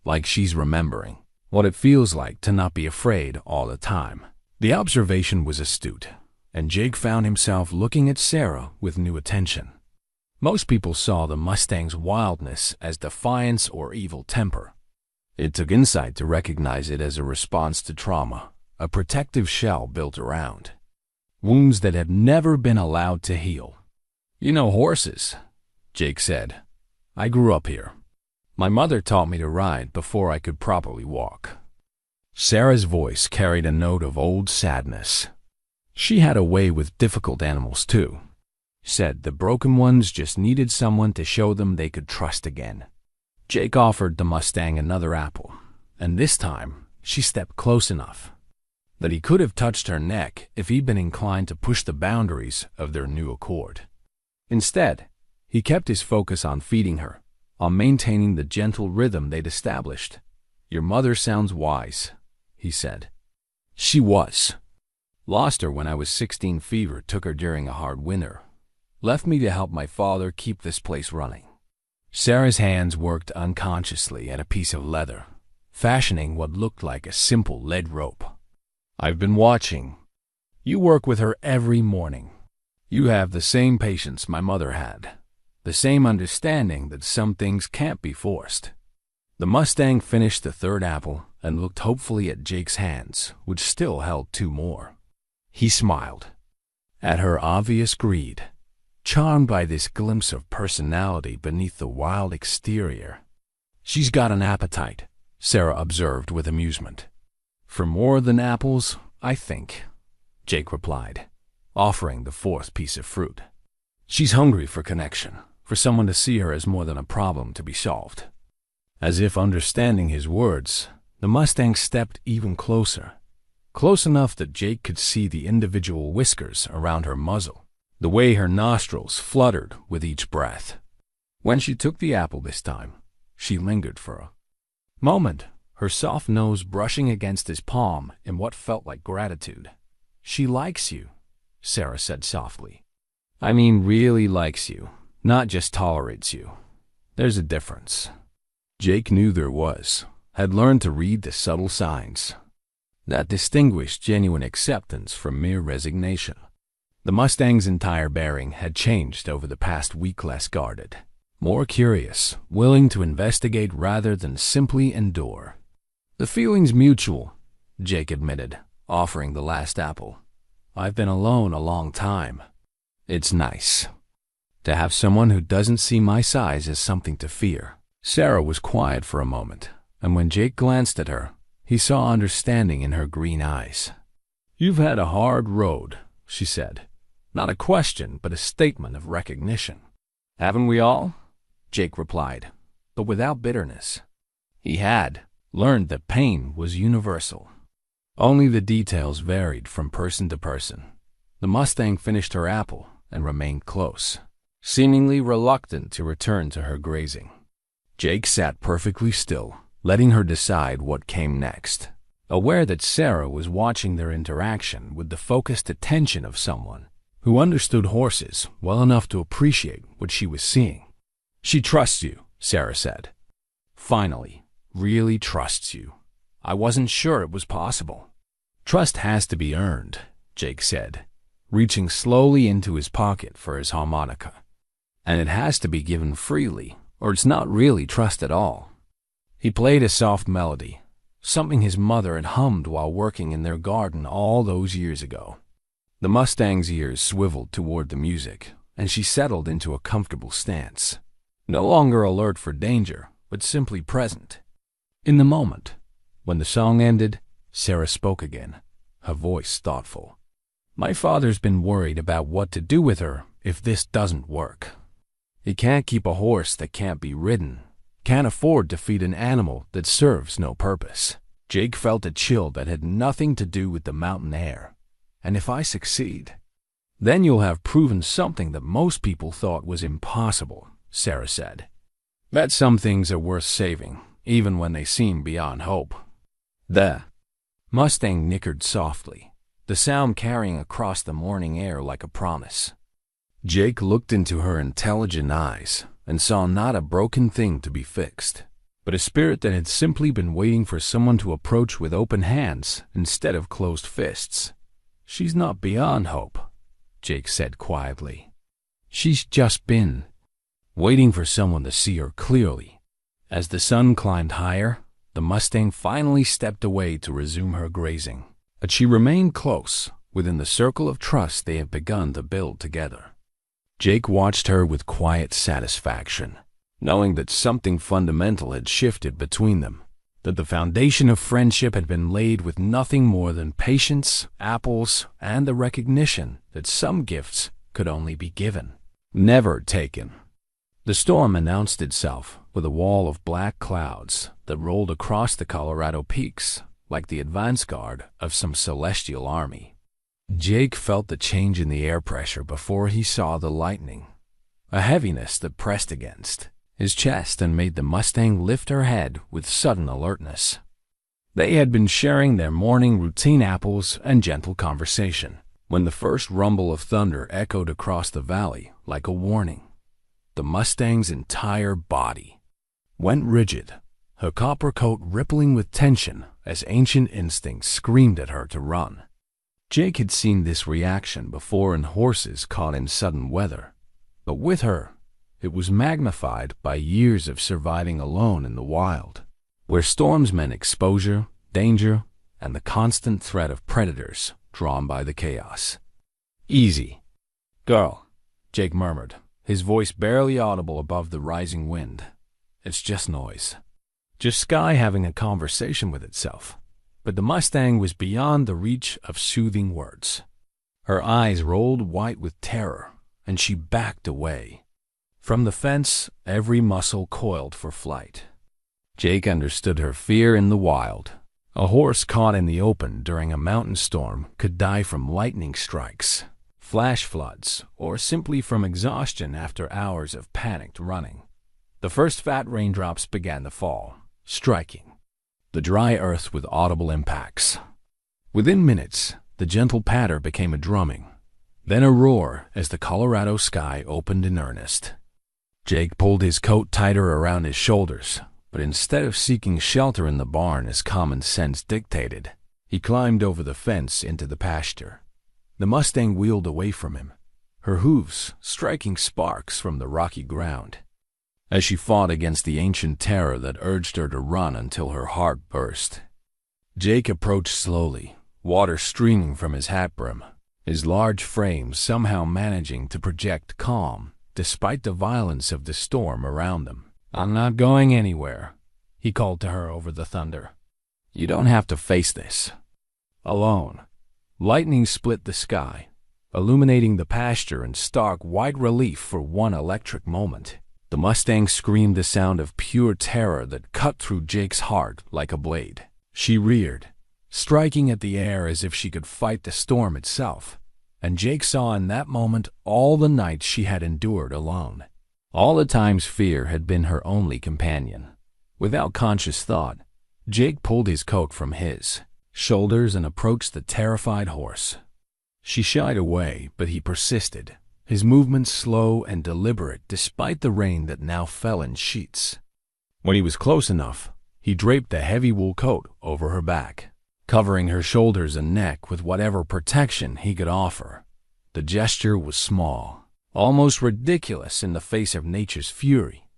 like she's remembering what it feels like to not be afraid all the time." The observation was astute, and Jake found himself looking at Sarah with new attention. Most people saw the Mustang's wildness as defiance or evil temper. It took insight to recognize it as a response to trauma, a protective shell built around wounds that had never been allowed to heal. "You know horses," Jake said. "I grew up here. My mother taught me to ride before I could properly walk." Sarah's voice carried a note of old sadness. She had a way with difficult animals too. Said the broken ones just needed someone to show them they could trust again. Jake offered the Mustang another apple, and this time she stepped close enough that he could have touched her neck if he'd been inclined to push the boundaries of their new accord. Instead, he kept his focus on feeding her, on maintaining the gentle rhythm they'd established. "Your mother sounds wise," he said. "She was. Lost her when I was 16. Fever took her during a hard winter. Left me to help my father keep this place running." Sarah's hands worked unconsciously at a piece of leather, fashioning what looked like a simple lead rope. "I've been watching. You work with her every morning. You have the same patience my mother had, the same understanding that some things can't be forced." The Mustang finished the third apple and looked hopefully at Jake's hands, which still held 2 more. He smiled at her obvious greed, charmed by this glimpse of personality beneath the wild exterior. "She's got an appetite," Sarah observed with amusement. "For more than apples, I think," Jake replied, offering the 4th piece of fruit. "She's hungry for connection, for someone to see her as more than a problem to be solved." As if understanding his words, the Mustang stepped even closer, close enough that Jake could see the individual whiskers around her muzzle, the way her nostrils fluttered with each breath. When she took the apple this time, she lingered for a moment, her soft nose brushing against his palm in what felt like gratitude. "She likes you," Sarah said softly. "I mean really likes you, not just tolerates you. There's a difference." Jake knew there was, had learned to read the subtle signs that distinguished genuine acceptance from mere resignation. The Mustang's entire bearing had changed over the past week, less guarded, more curious, willing to investigate rather than simply endure. "The feeling's mutual," Jake admitted, offering the last apple. "I've been alone a long time. It's nice to have someone who doesn't see my size as something to fear." Sarah was quiet for a moment, and when Jake glanced at her, he saw understanding in her green eyes. "You've had a hard road," she said. Not a question, but a statement of recognition. "Haven't we all?" Jake replied, but without bitterness. He had learned that pain was universal. Only the details varied from person to person. The Mustang finished her apple and remained close, seemingly reluctant to return to her grazing. Jake sat perfectly still, letting her decide what came next, aware that Sarah was watching their interaction with the focused attention of someone who understood horses well enough to appreciate what she was seeing. "She trusts you," Sarah said. "Finally, really trusts you. I wasn't sure it was possible." "Trust has to be earned," Jake said, reaching slowly into his pocket for his harmonica. "And it has to be given freely, or it's not really trust at all." He played a soft melody, something his mother had hummed while working in their garden all those years ago. The Mustang's ears swiveled toward the music, and she settled into a comfortable stance, no longer alert for danger, but simply present. In the moment, when the song ended, Sarah spoke again, her voice thoughtful. "My father's been worried about what to do with her if this doesn't work. He can't keep a horse that can't be ridden, can't afford to feed an animal that serves no purpose." Jake felt a chill that had nothing to do with the mountain air. "And if I succeed, then you'll have proven something that most people thought was impossible," Sarah said. "That some things are worth saving, even when they seem beyond hope." The Mustang nickered softly, the sound carrying across the morning air like a promise. Jake looked into her intelligent eyes and saw not a broken thing to be fixed, but a spirit that had simply been waiting for someone to approach with open hands instead of closed fists. "She's not beyond hope," Jake said quietly. "She's just been waiting for someone to see her clearly." As the sun climbed higher, the Mustang finally stepped away to resume her grazing, but she remained close, within the circle of trust they had begun to build together. Jake watched her with quiet satisfaction, knowing that something fundamental had shifted between them, that the foundation of friendship had been laid with nothing more than patience, apples, and the recognition that some gifts could only be given, never taken. The storm announced itself with a wall of black clouds that rolled across the Colorado peaks like the advance guard of some celestial army. Jake felt the change in the air pressure before he saw the lightning, a heaviness that pressed against his chest and made the Mustang lift her head with sudden alertness. They had been sharing their morning routine apples and gentle conversation when the first rumble of thunder echoed across the valley like a warning. The Mustang's entire body went rigid, her copper coat rippling with tension as ancient instincts screamed at her to run. Jake had seen this reaction before in horses caught in sudden weather, but with her, it was magnified by years of surviving alone in the wild, where storms meant exposure, danger, and the constant threat of predators drawn by the chaos. "Easy, girl," Jake murmured, his voice barely audible above the rising wind. "It's just noise. Just sky having a conversation with itself." But the Mustang was beyond the reach of soothing words. Her eyes rolled white with terror, and she backed away. From the fence, every muscle coiled for flight. Jake understood her fear in the wild. A horse caught in the open during a mountain storm could die from lightning strikes, flash floods, or simply from exhaustion after hours of panicked running. The first fat raindrops began to fall, striking the dry earth with audible impacts. Within minutes, the gentle patter became a drumming, then a roar as the Colorado sky opened in earnest. Jake pulled his coat tighter around his shoulders, But instead of seeking shelter in the barn as common sense dictated, he climbed over the fence into the pasture. The Mustang wheeled away from him, her hooves striking sparks from the rocky ground, as she fought against the ancient terror that urged her to run until her heart burst. Jake approached slowly, water streaming from his hat brim, his large frame somehow managing to project calm despite the violence of the storm around them. "I'm not going anywhere," he called to her over the thunder. "You don't have to face this alone." Lightning split the sky, illuminating the pasture in stark white relief for one electric moment. The Mustang screamed a sound of pure terror that cut through Jake's heart like a blade. She reared, striking at the air as if she could fight the storm itself, and Jake saw in that moment all the nights she had endured alone. All the times fear had been her only companion. Without conscious thought, Jake pulled his coat from his shoulders and approached the terrified horse. She shied away, but he persisted, his movements slow and deliberate despite the rain that now fell in sheets. When he was close enough, he draped the heavy wool coat over her back, covering her shoulders and neck with whatever protection he could offer. The gesture was small, almost ridiculous in the face of nature's fury,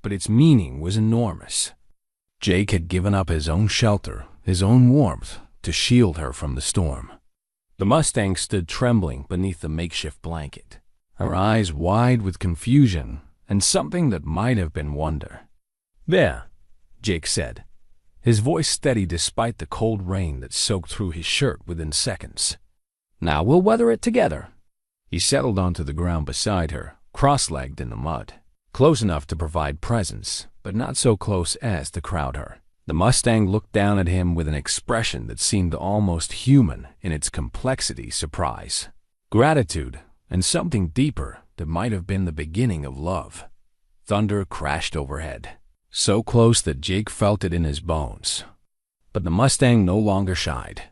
but its meaning was enormous. Jake had given up his own shelter, his own warmth, to shield her from the storm. The Mustang stood trembling beneath the makeshift blanket, her eyes wide with confusion and something that might have been wonder. "There," Jake said, his voice steady despite the cold rain that soaked through his shirt within seconds. "Now we'll weather it together." He settled onto the ground beside her, cross-legged in the mud, close enough to provide presence, but not so close as to crowd her. The Mustang looked down at him with an expression that seemed almost human in its complexity, surprise, gratitude, and something deeper that might have been the beginning of love. Thunder crashed overhead, so close that Jake felt it in his bones. But the Mustang no longer shied.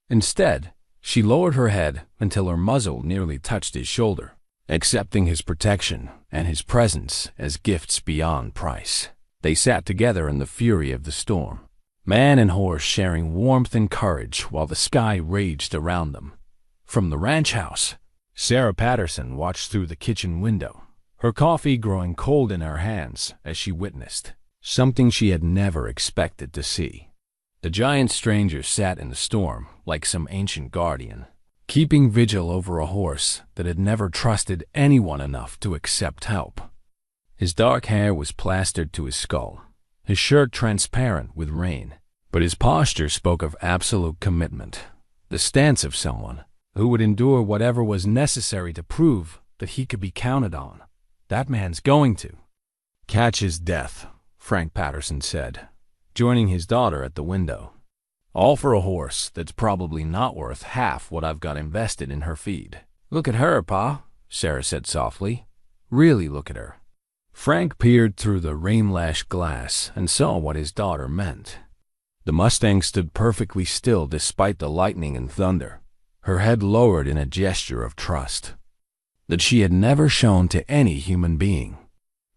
Instead, she lowered her head until her muzzle nearly touched his shoulder, accepting his protection and his presence as gifts beyond price. They sat together in the fury of the storm, man and horse sharing warmth and courage while the sky raged around them. From the ranch house, Sarah Patterson watched through the kitchen window, her coffee growing cold in her hands as she witnessed something she had never expected to see. The giant stranger sat in the storm like some ancient guardian, keeping vigil over a horse that had never trusted anyone enough to accept help. His dark hair was plastered to his skull, his shirt transparent with rain, but his posture spoke of absolute commitment, the stance of someone who would endure whatever was necessary to prove that he could be counted on. "That man's going to catch his death," Frank Patterson said, joining his daughter at the window. "All for a horse that's probably not worth half what I've got invested in her feed." "Look at her, Pa," Sarah said softly. "Really look at her." Frank peered through the rain-lashed glass and saw what his daughter meant. The Mustang stood perfectly still despite the lightning and thunder, her head lowered in a gesture of trust that she had never shown to any human being.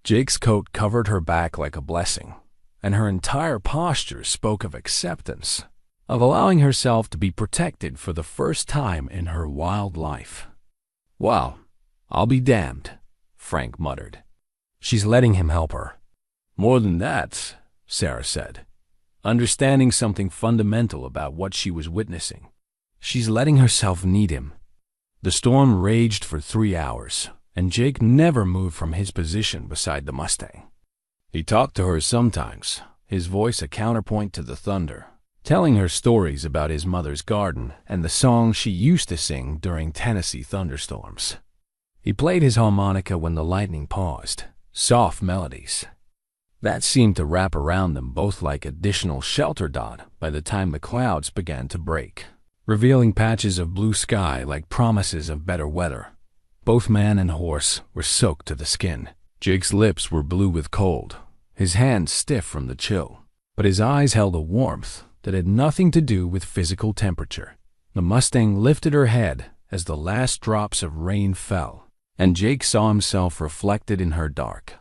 Jake's coat covered her back like a blessing, and her entire posture spoke of acceptance, of allowing herself to be protected for the first time in her wild life. "Well, I'll be damned," Frank muttered. "She's letting him help her." "More than that," Sarah said, understanding something fundamental about what she was witnessing. "She's letting herself need him." The storm raged for 3 hours, and Jake never moved from his position beside the Mustang. He talked to her sometimes, his voice a counterpoint to the thunder, telling her stories about his mother's garden and the songs she used to sing during Tennessee thunderstorms. He played his harmonica when the lightning paused, soft melodies that seemed to wrap around them both like additional shelter dot by the time the clouds began to break, revealing patches of blue sky like promises of better weather. Both man and horse were soaked to the skin. Jake's lips were blue with cold, his hands stiff from the chill, but his eyes held a warmth that had nothing to do with physical temperature. The Mustang lifted her head as the last drops of rain fell, and Jake saw himself reflected in her dark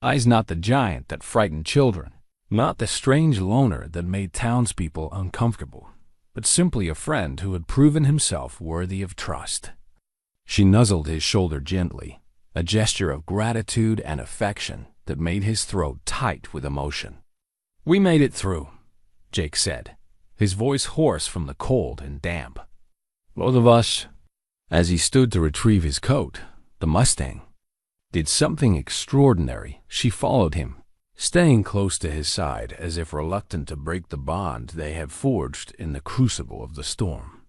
eyes, not the giant that frightened children, Not the strange loner that made townspeople uncomfortable, but simply a friend who had proven himself worthy of trust. She nuzzled his shoulder gently, a gesture of gratitude and affection that made his throat tight with emotion. "We made it through," Jake said, his voice hoarse from the cold and damp. "Both of us." As he stood to retrieve his coat, the Mustang did something extraordinary. She followed him, staying close to his side as if reluctant to break the bond they had forged in the crucible of the storm.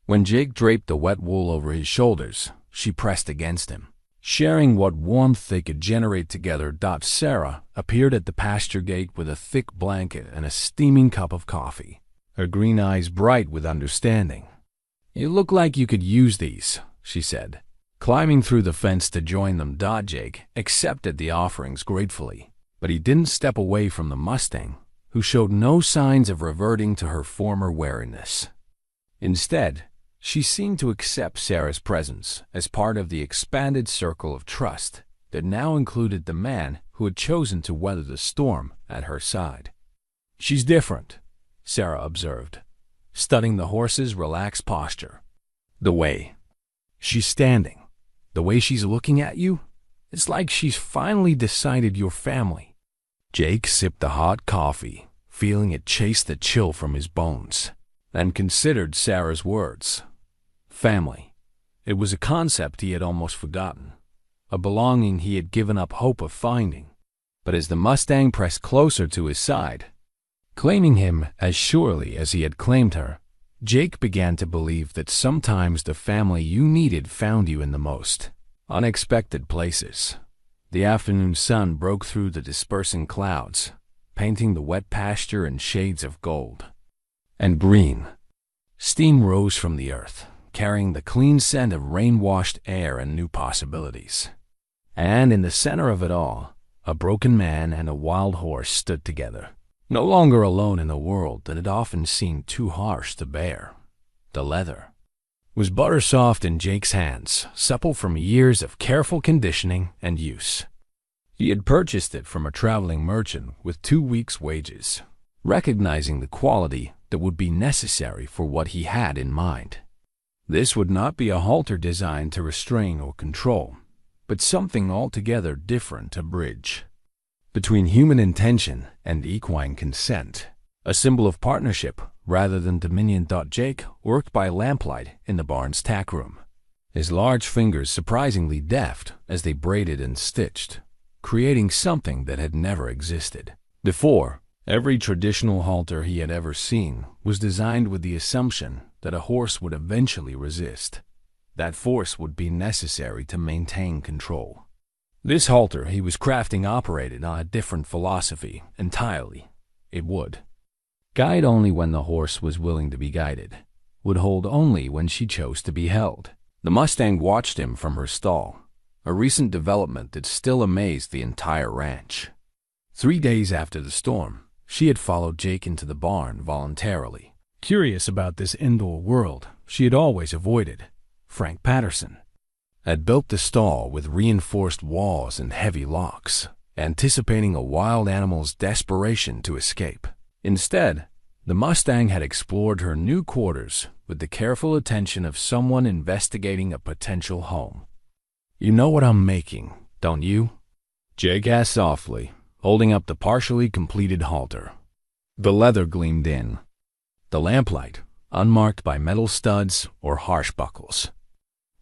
When Jake draped the wet wool over his shoulders, she pressed against him. Sharing what warmth they could generate together, Sarah appeared at the pasture gate with a thick blanket and a steaming cup of coffee, her green eyes bright with understanding. "You look like you could use these," she said. Climbing through the fence to join them, Jake accepted the offerings gratefully, but he didn't step away from the Mustang, who showed no signs of reverting to her former wariness. Instead, she seemed to accept Sarah's presence as part of the expanded circle of trust that now included the man who had chosen to weather the storm at her side. "She's different," Sarah observed, studying the horse's relaxed posture. "The way she's standing, the way she's looking at you, it's like she's finally decided you're family." Jake sipped the hot coffee, feeling it chase the chill from his bones, and considered Sarah's words. Family. It was a concept he had almost forgotten, a belonging he had given up hope of finding. But as the Mustang pressed closer to his side, claiming him as surely as he had claimed her, Jake began to believe that sometimes the family you needed found you in the most unexpected places. The afternoon sun broke through the dispersing clouds, painting the wet pasture in shades of gold and green. Steam rose from the earth, carrying the clean scent of rain-washed air and new possibilities. And in the center of it all, a broken man and a wild horse stood together, no longer alone in a world that had often seemed too harsh to bear. The leather was butter-soft in Jake's hands, supple from years of careful conditioning and use. He had purchased it from a traveling merchant with 2 weeks' wages, recognizing the quality that would be necessary for what he had in mind. This would not be a halter designed to restrain or control, but something altogether different to bridge between human intention and equine consent, a symbol of partnership rather than dominion. Jake worked by lamplight in the barn's tack room, his large fingers surprisingly deft as they braided and stitched, creating something that had never existed before. Every traditional halter he had ever seen was designed with the assumption that a horse would eventually resist. That force would be necessary to maintain control. This halter he was crafting operated on a different philosophy entirely. It would guide only when the horse was willing to be guided, would hold only when she chose to be held. The Mustang watched him from her stall, a recent development that still amazed the entire ranch. 3 days after the storm, she had followed Jake into the barn voluntarily. Curious about this indoor world she had always avoided, Frank Patterson had built the stall with reinforced walls and heavy locks, anticipating a wild animal's desperation to escape. Instead, the Mustang had explored her new quarters with the careful attention of someone investigating a potential home. "You know what I'm making, don't you?" Jake asked softly, holding up the partially completed halter. The leather gleamed in, the lamplight unmarked by metal studs or harsh buckles.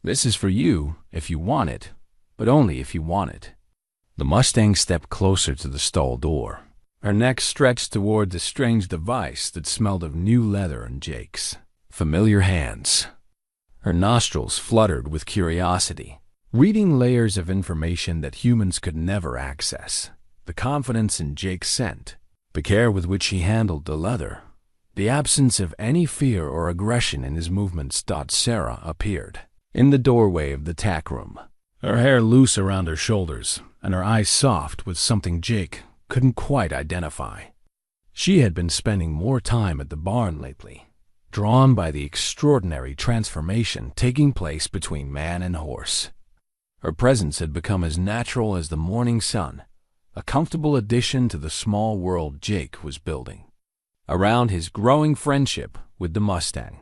"This is for you if you want it, but only if you want it." The Mustang stepped closer to the stall door, her neck stretched toward the strange device that smelled of new leather and Jake's familiar hands. Her nostrils fluttered with curiosity, reading layers of information that humans could never access. The confidence in Jake's scent, the care with which he handled the leather, the absence of any fear or aggression in his movements. Sarah appeared in the doorway of the tack room, her hair loose around her shoulders and her eyes soft with something Jake couldn't quite identify. She had been spending more time at the barn lately, drawn by the extraordinary transformation taking place between man and horse. Her presence had become as natural as the morning sun, a comfortable addition to the small world Jake was building around his growing friendship with the Mustang.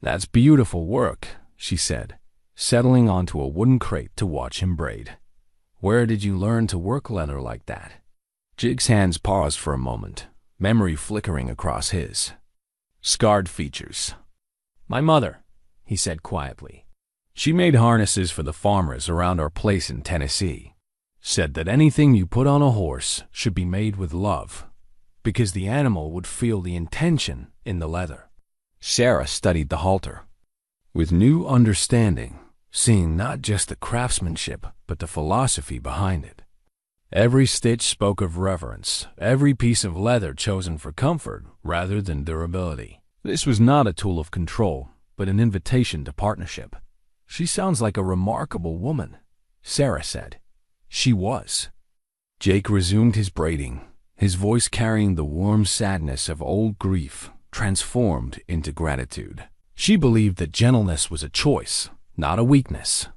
"That's beautiful work," she said, settling onto a wooden crate to watch him braid. "Where did you learn to work leather like that?" Jake's hands paused for a moment, memory flickering across his scarred features. "My mother," he said quietly. "She made harnesses for the farmers around our place in Tennessee. Said that anything you put on a horse should be made with love, because the animal would feel the intention in the leather." Sarah studied the halter with new understanding, seeing not just the craftsmanship but the philosophy behind it. Every stitch spoke of reverence, every piece of leather chosen for comfort rather than durability. This was not a tool of control, but an invitation to partnership. "She sounds like a remarkable woman," Sarah said. She was. Jake resumed his braiding, his voice carrying the warm sadness of old grief transformed into gratitude. She believed that gentleness was a choice, not a weakness.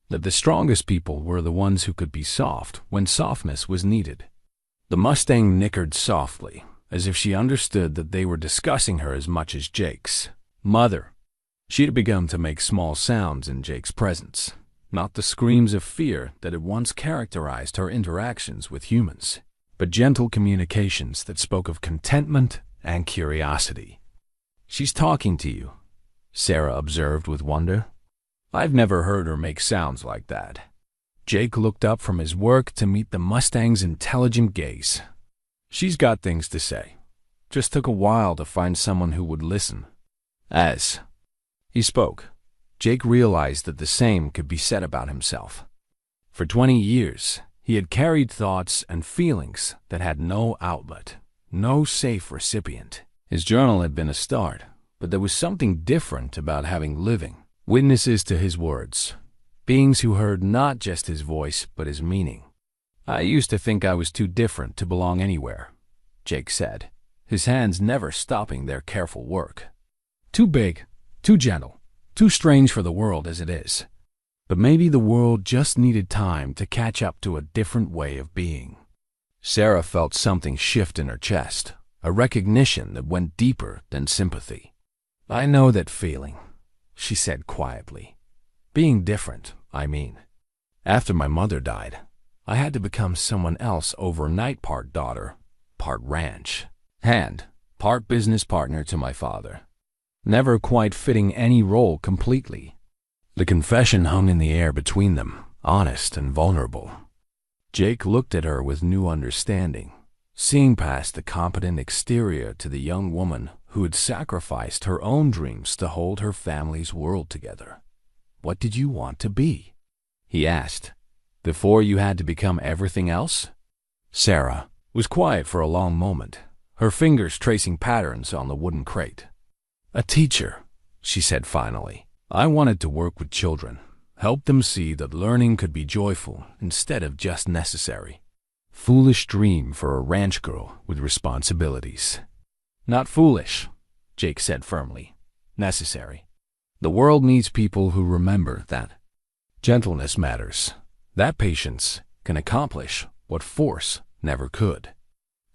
That the strongest people were the ones who could be soft when softness was needed. The Mustang nickered softly, as if she understood that they were discussing her as much as Jake's mother. She had begun to make small sounds in Jake's presence, not the screams of fear that had once characterized her interactions with humans, but gentle communications that spoke of contentment and curiosity. "She's talking to you," Sarah observed with wonder. "I've never heard her make sounds like that." Jake looked up from his work to meet the Mustang's intelligent gaze. "She's got things to say. Just took a while to find someone who would listen." As he spoke, Jake realized that the same could be said about himself. For 20 years, he had carried thoughts and feelings that had no outlet, no safe recipient. His journal had been a start, but there was something different about having living witnesses to his words, beings who heard not just his voice but his meaning. "I used to think I was too different to belong anywhere," Jake said, his hands never stopping their careful work. "Too big, too gentle, too strange for the world as it is. But maybe the world just needed time to catch up to a different way of being." Sarah felt something shift in her chest, a recognition that went deeper than sympathy. "I know that feeling," she said quietly. "Being different, I mean. After my mother died, I had to become someone else overnight, part daughter, part ranch, and part business partner to my father. Never quite fitting any role completely." The confession hung in the air between them, honest and vulnerable. Jake looked at her with new understanding, seeing past the competent exterior to the young woman who had sacrificed her own dreams to hold her family's world together. "What did you want to be?" he asked. "Before you had to become everything else?" Sarah was quiet for a long moment, her fingers tracing patterns on the wooden crate. "A teacher," she said finally. "I wanted to work with children, help them see that learning could be joyful instead of just necessary. Foolish dream for a ranch girl with responsibilities." "Not foolish," Jake said firmly. "Necessary. The world needs people who remember that gentleness matters, that patience can accomplish what force never could."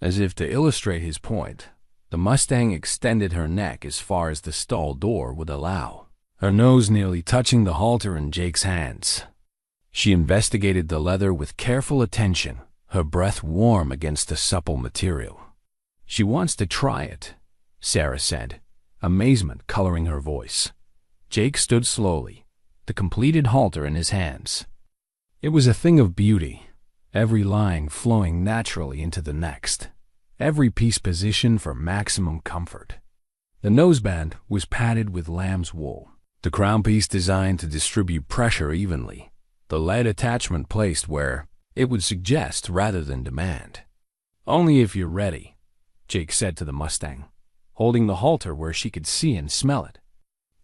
As if to illustrate his point, the Mustang extended her neck as far as the stall door would allow, her nose nearly touching the halter in Jake's hands. She investigated the leather with careful attention, her breath warm against the supple material. "She wants to try it," Sarah said, amazement coloring her voice. Jake stood slowly, the completed halter in his hands. It was a thing of beauty, every line flowing naturally into the next, every piece positioned for maximum comfort. The noseband was padded with lamb's wool, the crown piece designed to distribute pressure evenly, the lead attachment placed where it would suggest rather than demand. "Only if you're ready," Jake said to the Mustang, holding the halter where she could see and smell it.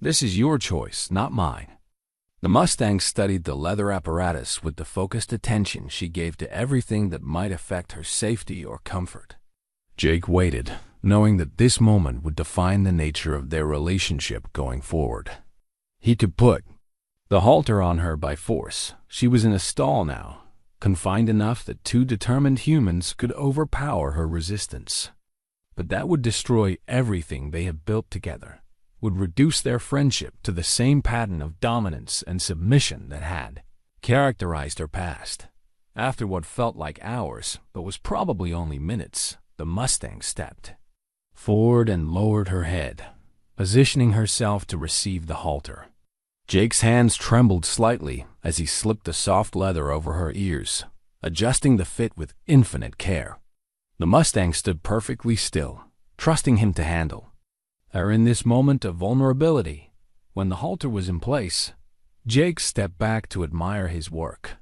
"This is your choice, not mine." The Mustang studied the leather apparatus with the focused attention she gave to everything that might affect her safety or comfort. Jake waited, knowing that this moment would define the nature of their relationship going forward. He could put the halter on her by force. She was in a stall now, confined enough that two determined humans could overpower her resistance. But that would destroy everything they had built together, would reduce their friendship to the same pattern of dominance and submission that had characterized her past. After what felt like hours, but was probably only minutes, the Mustang stepped forward and lowered her head, positioning herself to receive the halter. Jake's hands trembled slightly as he slipped the soft leather over her ears, adjusting the fit with infinite care. The Mustang stood perfectly still, trusting him to handle her in this moment of vulnerability. When the halter was in place, Jake stepped back to admire his work.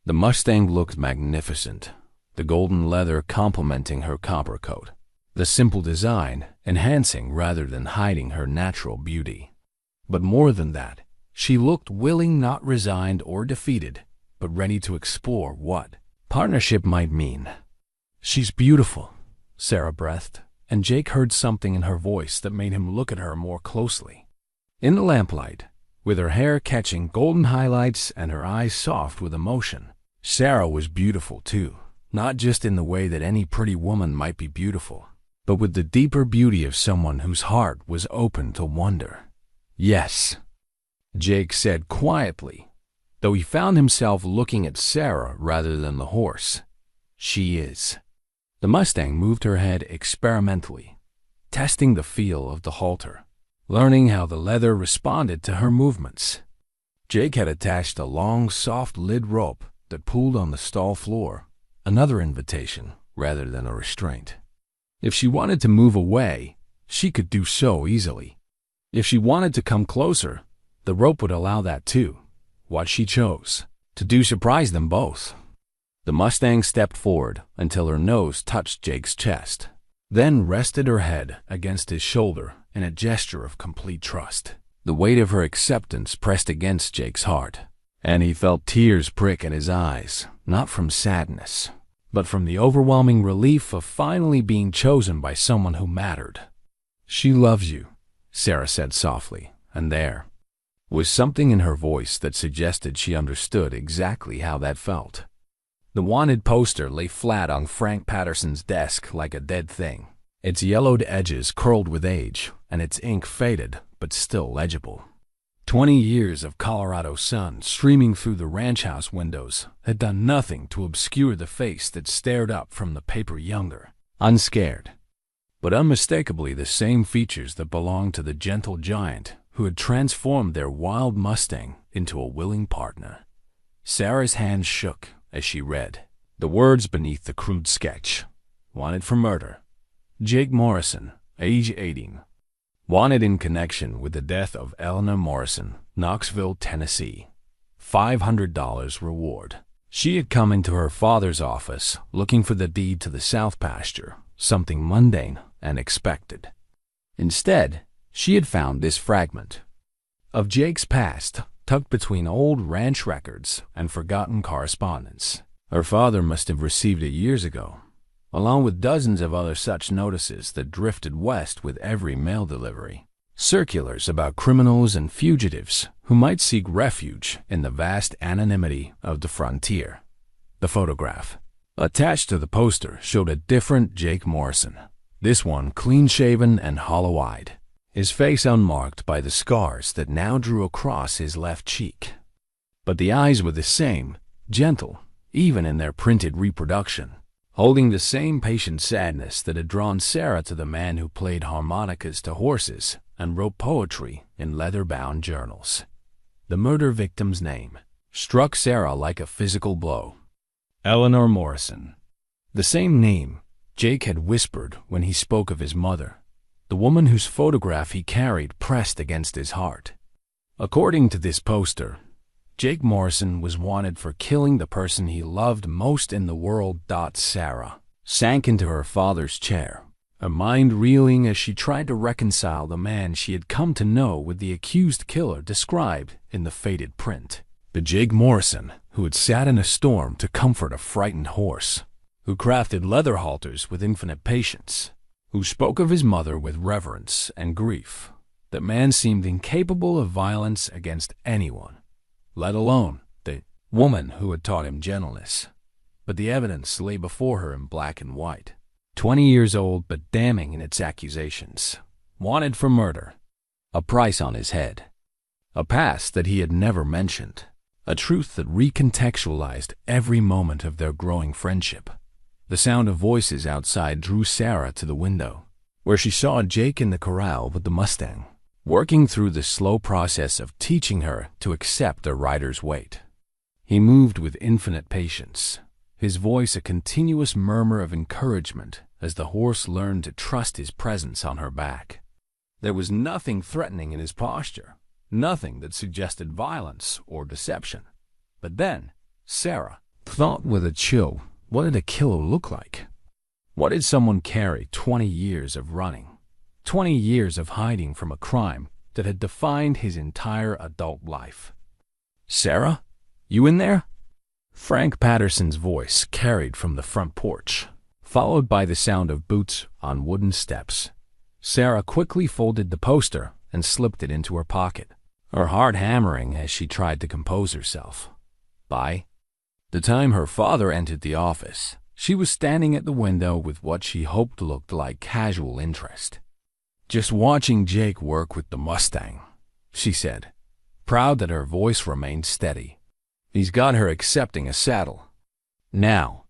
The Mustang looked magnificent, the golden leather complementing her copper coat, the simple design enhancing rather than hiding her natural beauty. But more than that, she looked willing, not resigned or defeated, but ready to explore what partnership might mean. "She's beautiful," Sarah breathed, and Jake heard something in her voice that made him look at her more closely. In the lamplight, with her hair catching golden highlights and her eyes soft with emotion, Sarah was beautiful too, not just in the way that any pretty woman might be beautiful, but with the deeper beauty of someone whose heart was open to wonder. "Yes," Jake said quietly, though he found himself looking at Sarah rather than the horse. "She is." The Mustang moved her head experimentally, testing the feel of the halter, learning how the leather responded to her movements. Jake had attached a long, soft lid rope that pulled on the stall floor, another invitation rather than a restraint. If she wanted to move away, she could do so easily. If she wanted to come closer, the rope would allow that too. What she chose to do surprised them both. The Mustang stepped forward until her nose touched Jake's chest, then rested her head against his shoulder in a gesture of complete trust. The weight of her acceptance pressed against Jake's heart, and he felt tears prick at his eyes, not from sadness, but from the overwhelming relief of finally being chosen by someone who mattered. "She loves you," Sarah said softly, and there was something in her voice that suggested she understood exactly how that felt. The wanted poster lay flat on Frank Patterson's desk like a dead thing, its yellowed edges curled with age and its ink faded but still legible. 20 years of Colorado sun streaming through the ranch house windows had done nothing to obscure the face that stared up from the paper younger, unscared, but unmistakably the same features that belonged to the gentle giant who had transformed their wild Mustang into a willing partner. Sarah's hands shook as she read the words beneath the crude sketch. Wanted for murder. Jake Morrison, age 18. Wanted in connection with the death of Eleanor Morrison, Knoxville, Tennessee. $500 reward. She had come into her father's office looking for the deed to the south pasture, something mundane and expected. Instead, she had found this fragment of Jake's past tucked between old ranch records and forgotten correspondence. Her father must have received it years ago, along with dozens of other such notices that drifted west with every mail delivery. Circulars about criminals and fugitives who might seek refuge in the vast anonymity of the frontier. The photograph attached to the poster showed a different Jake Morrison, this one clean-shaven and hollow-eyed, his face unmarked by the scars that now drew across his left cheek. But the eyes were the same, gentle, even in their printed reproduction, holding the same patient sadness that had drawn Sarah to the man who played harmonicas to horses and wrote poetry in leather-bound journals. The murder victim's name struck Sarah like a physical blow. Eleanor Morrison. The same name Jake had whispered when he spoke of his mother, the woman whose photograph he carried pressed against his heart. According to this poster, Jake Morrison was wanted for killing the person he loved most in the world. Sarah sank into her father's chair, her mind reeling as she tried to reconcile the man she had come to know with the accused killer described in the faded print. The Jake Morrison who had sat in a storm to comfort a frightened horse, who crafted leather halters with infinite patience, who spoke of his mother with reverence and grief. That man seemed incapable of violence against anyone, let alone the woman who had taught him gentleness. But the evidence lay before her in black and white. 20 years old but damning in its accusations. Wanted for murder. A price on his head. A past that he had never mentioned. A truth that recontextualized every moment of their growing friendship. The sound of voices outside drew Sarah to the window, where she saw Jake in the corral with the Mustang, working through the slow process of teaching her to accept a rider's weight. He moved with infinite patience, his voice a continuous murmur of encouragement as the horse learned to trust his presence on her back. There was nothing threatening in his posture, nothing that suggested violence or deception. But then, Sarah thought with a chill, what did a killer look like? What did someone carry 20 years of running? 20 years of hiding from a crime that had defined his entire adult life. "Sarah? You in there?" Frank Patterson's voice carried from the front porch, followed by the sound of boots on wooden steps. Sarah quickly folded the poster and slipped it into her pocket, her heart hammering as she tried to compose herself. By the time her father entered the office, she was standing at the window with what she hoped looked like casual interest. "Just watching Jake work with the Mustang," she said, proud that her voice remained steady. "He's got her accepting a saddle. Now."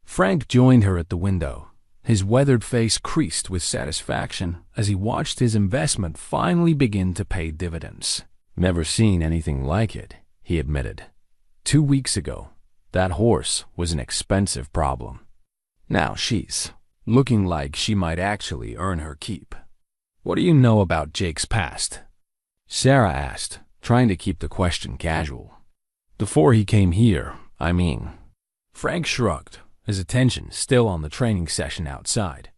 Frank joined her at the window, his weathered face creased with satisfaction as he watched his investment finally begin to pay dividends. "Never seen anything like it," he admitted. 2 weeks ago, that horse was an expensive problem. Now she's looking like she might actually earn her keep. "What do you know about Jake's past?" Sarah asked, trying to keep the question casual. "Before he came here, I mean." Frank shrugged, his attention still on the training session outside.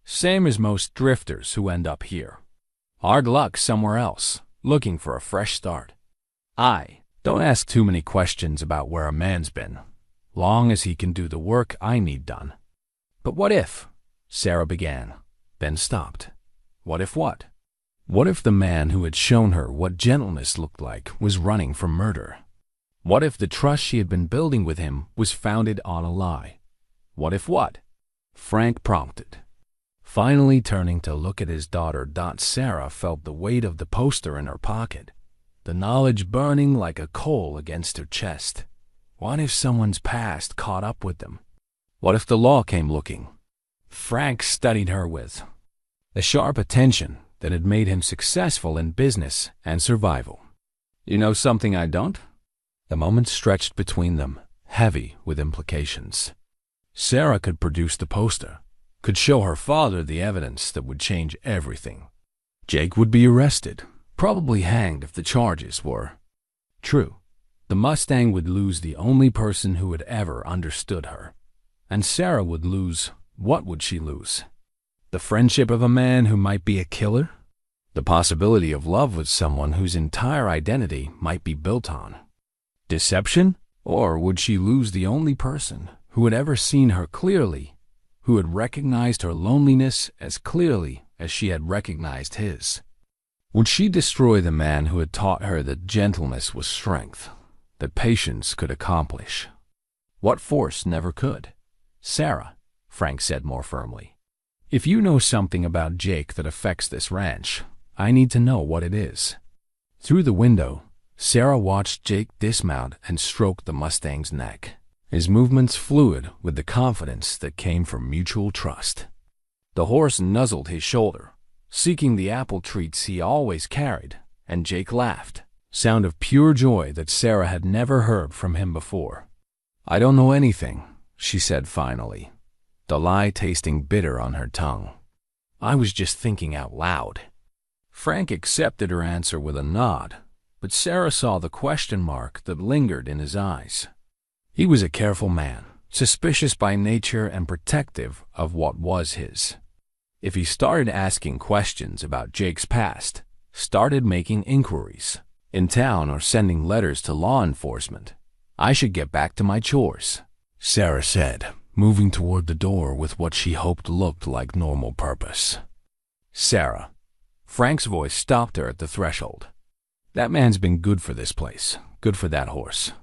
"Same as most drifters who end up here. Hard luck somewhere else, looking for a fresh start. I don't ask too many questions about where a man's been, long as he can do the work I need done." "But what if?" Sarah began, then stopped. What if what? What if the man who had shown her what gentleness looked like was running from murder? What if the trust she had been building with him was founded on a lie? What if what? Frank prompted. Finally turning to look at his daughter, Sarah felt the weight of the poster in her pocket, the knowledge burning like a coal against her chest. What if someone's past caught up with them? What if the law came looking? Frank studied her with the sharp attention that had made him successful in business and survival. "You know something I don't?" The moment stretched between them, heavy with implications. Sarah could produce the poster, could show her father the evidence that would change everything. Jake would be arrested, probably hanged if the charges were true. The Mustang would lose the only person who had ever understood her. And Sarah would lose. What would she lose? The friendship of a man who might be a killer? The possibility of love with someone whose entire identity might be built on deception? Or would she lose the only person who had ever seen her clearly, who had recognized her loneliness as clearly as she had recognized his? Would she destroy the man who had taught her that gentleness was strength, that patience could accomplish what force never could? "Sarah," Frank said more firmly, "if you know something about Jake that affects this ranch, I need to know what it is." Through the window, Sarah watched Jake dismount and stroke the Mustang's neck, his movements fluid with the confidence that came from mutual trust. The horse nuzzled his shoulder, seeking the apple treats he always carried, and Jake laughed, sound of pure joy that Sarah had never heard from him before. "I don't know anything," she said finally, the lie tasting bitter on her tongue. "I was just thinking out loud." Frank accepted her answer with a nod, but Sarah saw the question mark that lingered in his eyes. He was a careful man, suspicious by nature and protective of what was his. If he started asking questions about Jake's past, started making inquiries, in town or sending letters to law enforcement, I should get back to my chores, Sarah said, moving toward the door with what she hoped looked like normal purpose. "Sarah." Frank's voice stopped her at the threshold. "That man's been good for this place, good for that horse.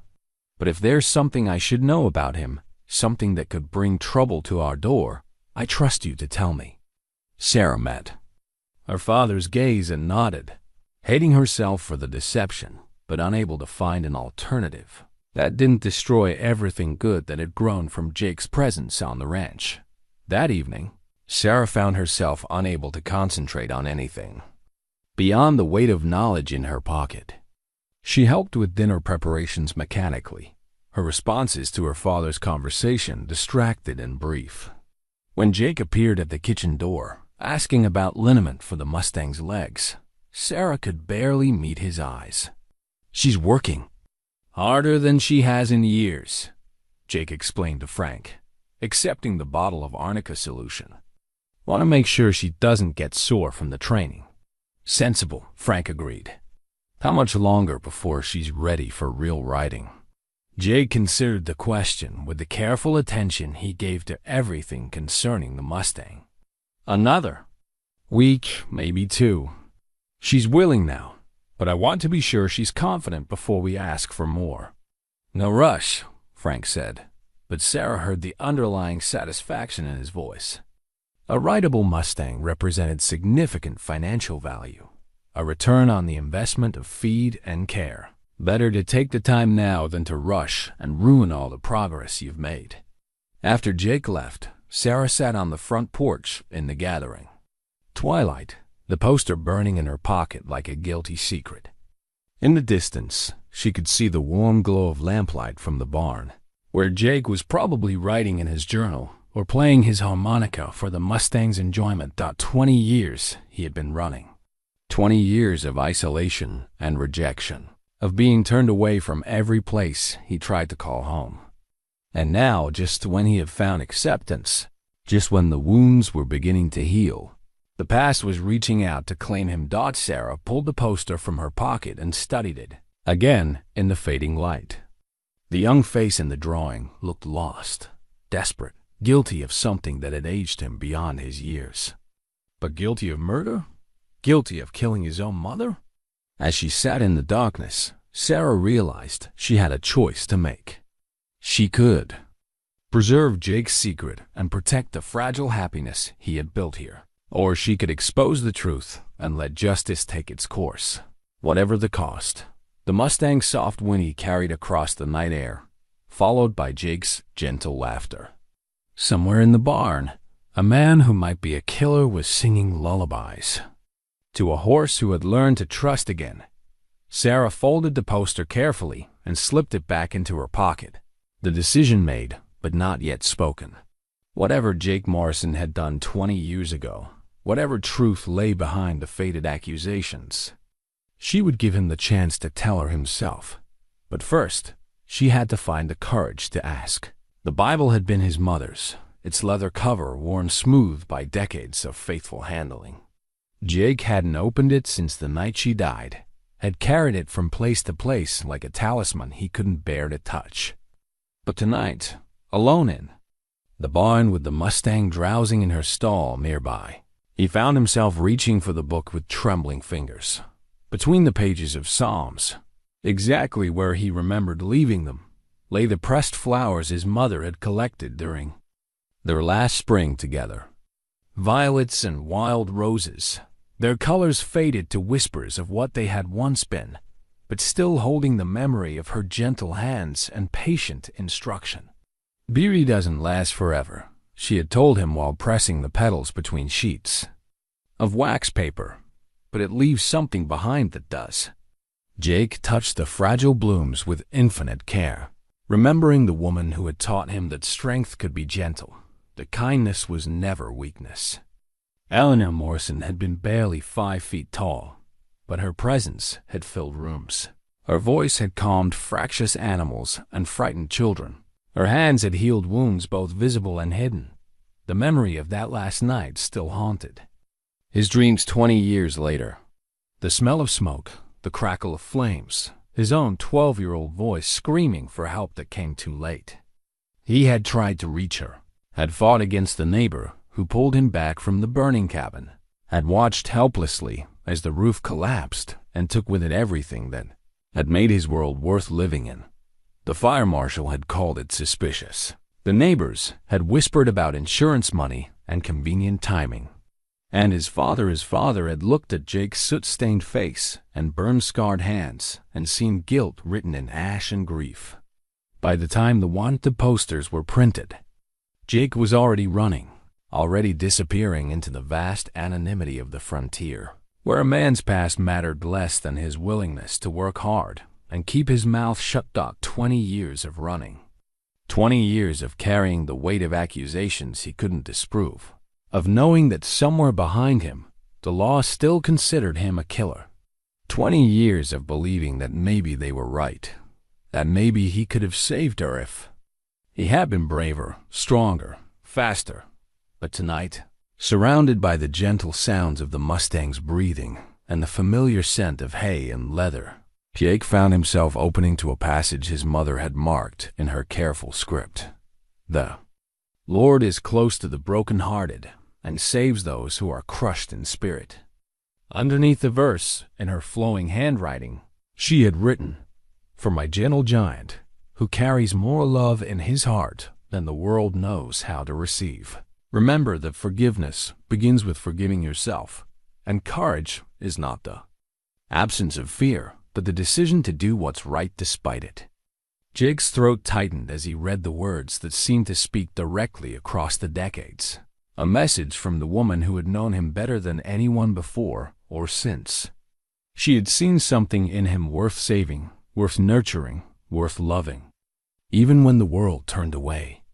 But if there's something I should know about him, something that could bring trouble to our door, I trust you to tell me." Sarah met her father's gaze and nodded, hating herself for the deception, but unable to find an alternative. That didn't destroy everything good that had grown from Jake's presence on the ranch. That evening, Sarah found herself unable to concentrate on anything beyond the weight of knowledge in her pocket. She helped with dinner preparations mechanically, her responses to her father's conversation distracted and brief. When Jake appeared at the kitchen door, asking about liniment for the Mustang's legs, Sarah could barely meet his eyes. "She's working harder than she has in years," Jake explained to Frank, accepting the bottle of arnica solution. "Want to make sure she doesn't get sore from the training." "Sensible," Frank agreed. "How much longer before she's ready for real riding?" Jake considered the question with the careful attention he gave to everything concerning the Mustang. "Another week, maybe 2. She's willing now, but I want to be sure she's confident before we ask for more." "No rush," Frank said, but Sarah heard the underlying satisfaction in his voice. A rideable Mustang represented significant financial value, a return on the investment of feed and care. Better to take the time now than to rush and ruin all the progress you've made. After Jake left, Sarah sat on the front porch in the gathering twilight, the poster burning in her pocket like a guilty secret. In the distance, she could see the warm glow of lamplight from the barn, where Jake was probably writing in his journal or playing his harmonica for the Mustang's enjoyment. 20 years he had been running. 20 years of isolation and rejection, of being turned away from every place he tried to call home. And now, just when he had found acceptance, just when the wounds were beginning to heal, the past was reaching out to claim him. Sarah pulled the poster from her pocket and studied it, again in the fading light. The young face in the drawing looked lost, desperate, guilty of something that had aged him beyond his years. But guilty of murder? Guilty of killing his own mother? As she sat in the darkness, Sarah realized she had a choice to make. She could preserve Jake's secret and protect the fragile happiness he had built here, or she could expose the truth and let justice take its course, whatever the cost. The Mustang's soft whinny carried across the night air, followed by Jake's gentle laughter. Somewhere in the barn, a man who might be a killer was singing lullabies to a horse who had learned to trust again. Sarah folded the poster carefully and slipped it back into her pocket. The decision made, but not yet spoken. Whatever Jake Morrison had done 20 years ago, whatever truth lay behind the faded accusations, she would give him the chance to tell her himself. But first, she had to find the courage to ask. The Bible had been his mother's, its leather cover worn smooth by decades of faithful handling. Jake hadn't opened it since the night she died, had carried it from place to place like a talisman he couldn't bear to touch. But tonight, alone in the barn with the Mustang drowsing in her stall nearby, he found himself reaching for the book with trembling fingers. Between the pages of Psalms, exactly where he remembered leaving them, lay the pressed flowers his mother had collected during their last spring together. Violets and wild roses, their colors faded to whispers of what they had once been, but still holding the memory of her gentle hands and patient instruction. "Beauty doesn't last forever," she had told him while pressing the petals between sheets of wax paper, "but it leaves something behind that does." Jake touched the fragile blooms with infinite care, remembering the woman who had taught him that strength could be gentle, that kindness was never weakness. Eleanor Morrison had been barely 5 feet tall, but her presence had filled rooms. Her voice had calmed fractious animals and frightened children. Her hands had healed wounds both visible and hidden. The memory of that last night still haunted his dreams 20 years later. The smell of smoke, the crackle of flames, his own 12-year-old voice screaming for help that came too late. He had tried to reach her, had fought against the neighbor who pulled him back from the burning cabin, had watched helplessly as the roof collapsed and took with it everything that had made his world worth living in. The fire marshal had called it suspicious. The neighbors had whispered about insurance money and convenient timing. And his father had looked at Jake's soot-stained face and burn-scarred hands and seen guilt written in ash and grief. By the time the wanted posters were printed, Jake was already running, already disappearing into the vast anonymity of the frontier, where a man's past mattered less than his willingness to work hard and keep his mouth shut. 20 years of running. 20 years of carrying the weight of accusations he couldn't disprove, of knowing that somewhere behind him, the law still considered him a killer. 20 years of believing that maybe they were right, that maybe he could have saved her if he had been braver, stronger, faster. But tonight, surrounded by the gentle sounds of the Mustang's breathing and the familiar scent of hay and leather, Jake found himself opening to a passage his mother had marked in her careful script. The Lord is close to the broken-hearted and saves those who are crushed in spirit. Underneath the verse, in her flowing handwriting, she had written, "For my gentle giant, who carries more love in his heart than the world knows how to receive. Remember that forgiveness begins with forgiving yourself, and courage is not the absence of fear, but the decision to do what's right despite it." Jake's throat tightened as he read the words that seemed to speak directly across the decades. A message from the woman who had known him better than anyone before or since. She had seen something in him worth saving, worth nurturing, worth loving. Even when the world turned away,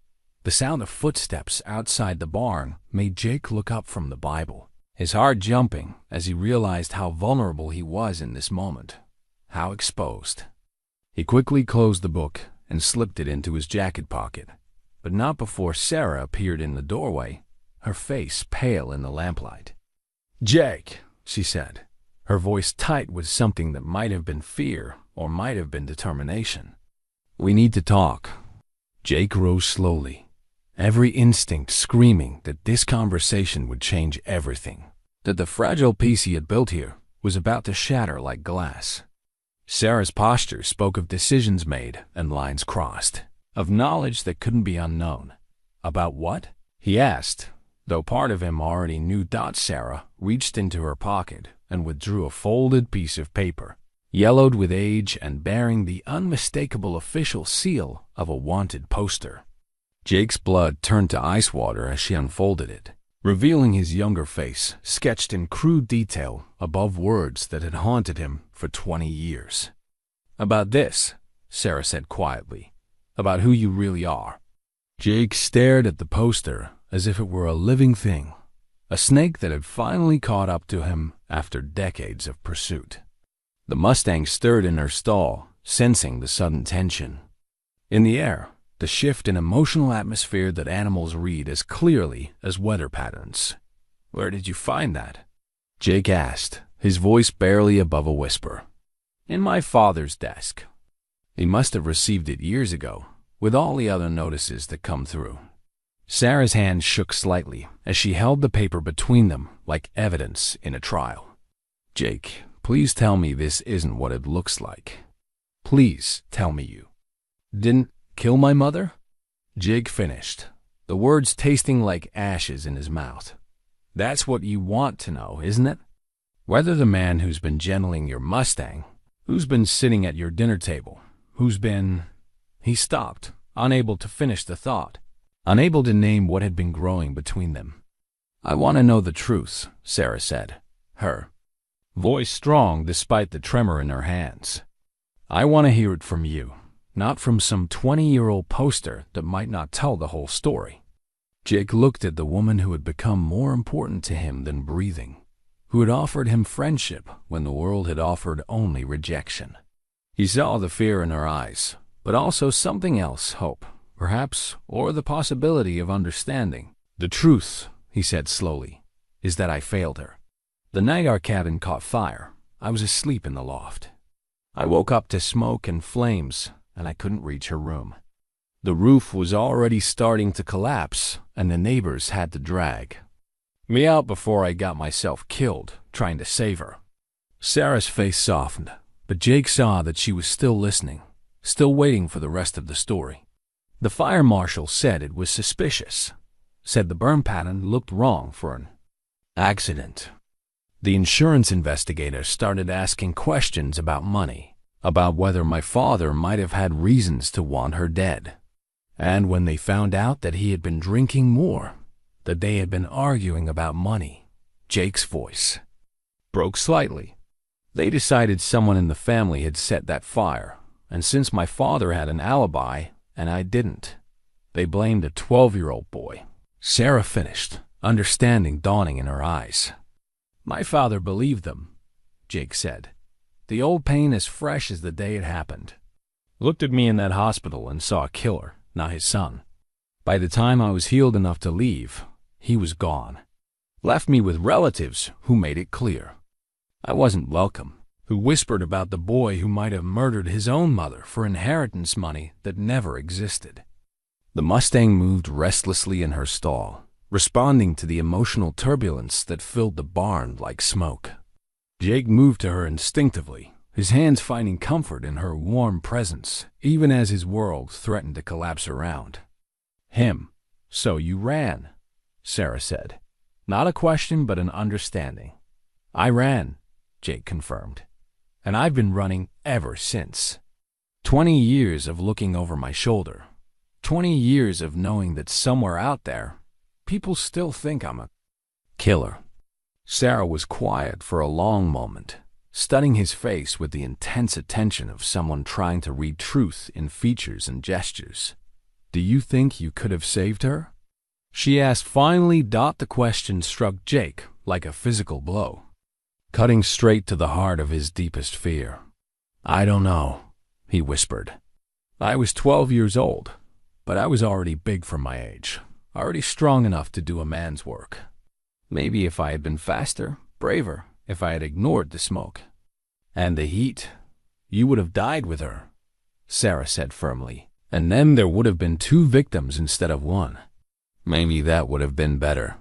the sound of footsteps outside the barn made Jake look up from the Bible, his heart jumping as he realized how vulnerable he was in this moment, how exposed. He quickly closed the book and slipped it into his jacket pocket, but not before Sarah appeared in the doorway, her face pale in the lamplight. "Jake," she said, her voice tight with something that might have been fear or might have been determination. "We need to talk." Jake rose slowly, every instinct screaming that this conversation would change everything, that the fragile peace he had built here was about to shatter like glass. Sarah's posture spoke of decisions made and lines crossed, of knowledge that couldn't be unknown. About what? He asked, though part of him already knew. Sarah reached into her pocket and withdrew a folded piece of paper, yellowed with age and bearing the unmistakable official seal of a wanted poster. Jake's blood turned to ice water as she unfolded it, revealing his younger face, sketched in crude detail above words that had haunted him for 20 years. "About this," Sarah said quietly, "about who you really are." Jake stared at the poster as if it were a living thing, a snake that had finally caught up to him after decades of pursuit. The Mustang stirred in her stall, sensing the sudden tension. In the air, the shift in emotional atmosphere that animals read as clearly as weather patterns. "Where did you find that?" Jake asked, his voice barely above a whisper. "In my father's desk." He must have received it years ago, with all the other notices that come through. Sarah's hand shook slightly as she held the paper between them like evidence in a trial. "Jake, please tell me this isn't what it looks like. Please tell me you didn't kill my mother?" Jake finished, the words tasting like ashes in his mouth. "That's what you want to know, isn't it? Whether the man who's been gentling your Mustang, who's been sitting at your dinner table, who's been—" He stopped, unable to finish the thought, unable to name what had been growing between them. "I want to know the truth," Sarah said, her voice strong despite the tremor in her hands. "I want to hear it from you, not from some 20-year-old poster that might not tell the whole story." Jake looked at the woman who had become more important to him than breathing, who had offered him friendship when the world had offered only rejection. He saw the fear in her eyes, but also something else, hope, perhaps, or the possibility of understanding. "The truth," he said slowly, "is that I failed her. The night our cabin caught fire, I was asleep in the loft. I woke up to smoke and flames, and I couldn't reach her room. The roof was already starting to collapse, and the neighbors had to drag me out before I got myself killed trying to save her." Sarah's face softened, but Jake saw that she was still listening, still waiting for the rest of the story. The fire marshal said it was suspicious, said the burn pattern looked wrong for an accident. The insurance investigator started asking questions about money, about whether my father might have had reasons to want her dead. And when they found out that he had been drinking more, that they had been arguing about money, Jake's voice broke slightly. They decided someone in the family had set that fire, and since my father had an alibi and I didn't, they blamed a 12-year-old boy. Sarah finished, understanding dawning in her eyes. My father believed them, Jake said. The old pain as fresh as the day it happened. Looked at me in that hospital and saw a killer, not his son. By the time I was healed enough to leave, he was gone. Left me with relatives who made it clear I wasn't welcome, who whispered about the boy who might have murdered his own mother for inheritance money that never existed. The Mustang moved restlessly in her stall, responding to the emotional turbulence that filled the barn like smoke. Jake moved to her instinctively, his hands finding comfort in her warm presence, even as his world threatened to collapse around. Him. So you ran, Sarah said. Not a question, but an understanding. I ran, Jake confirmed. And I've been running ever since. 20 years of looking over my shoulder. 20 years of knowing that somewhere out there, people still think I'm a killer. Sarah was quiet for a long moment, studying his face with the intense attention of someone trying to read truth in features and gestures. Do you think you could have saved her? She asked finally. The question struck Jake like a physical blow, cutting straight to the heart of his deepest fear. I don't know, he whispered. I was 12 years old, but I was already big for my age, already strong enough to do a man's work. Maybe if I had been faster, braver, if I had ignored the smoke and the heat, you would have died with her, Sarah said firmly, and then there would have been 2 victims instead of 1. Maybe that would have been better,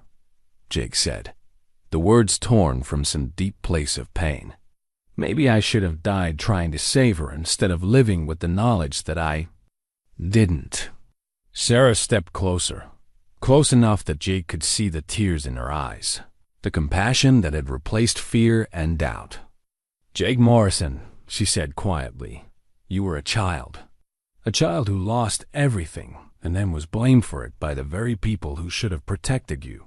Jake said, the words torn from some deep place of pain. Maybe I should have died trying to save her instead of living with the knowledge that I didn't. Sarah stepped closer, close enough that Jake could see the tears in her eyes, the compassion that had replaced fear and doubt. Jake Morrison, she said quietly, you were a child who lost everything and then was blamed for it by the very people who should have protected you.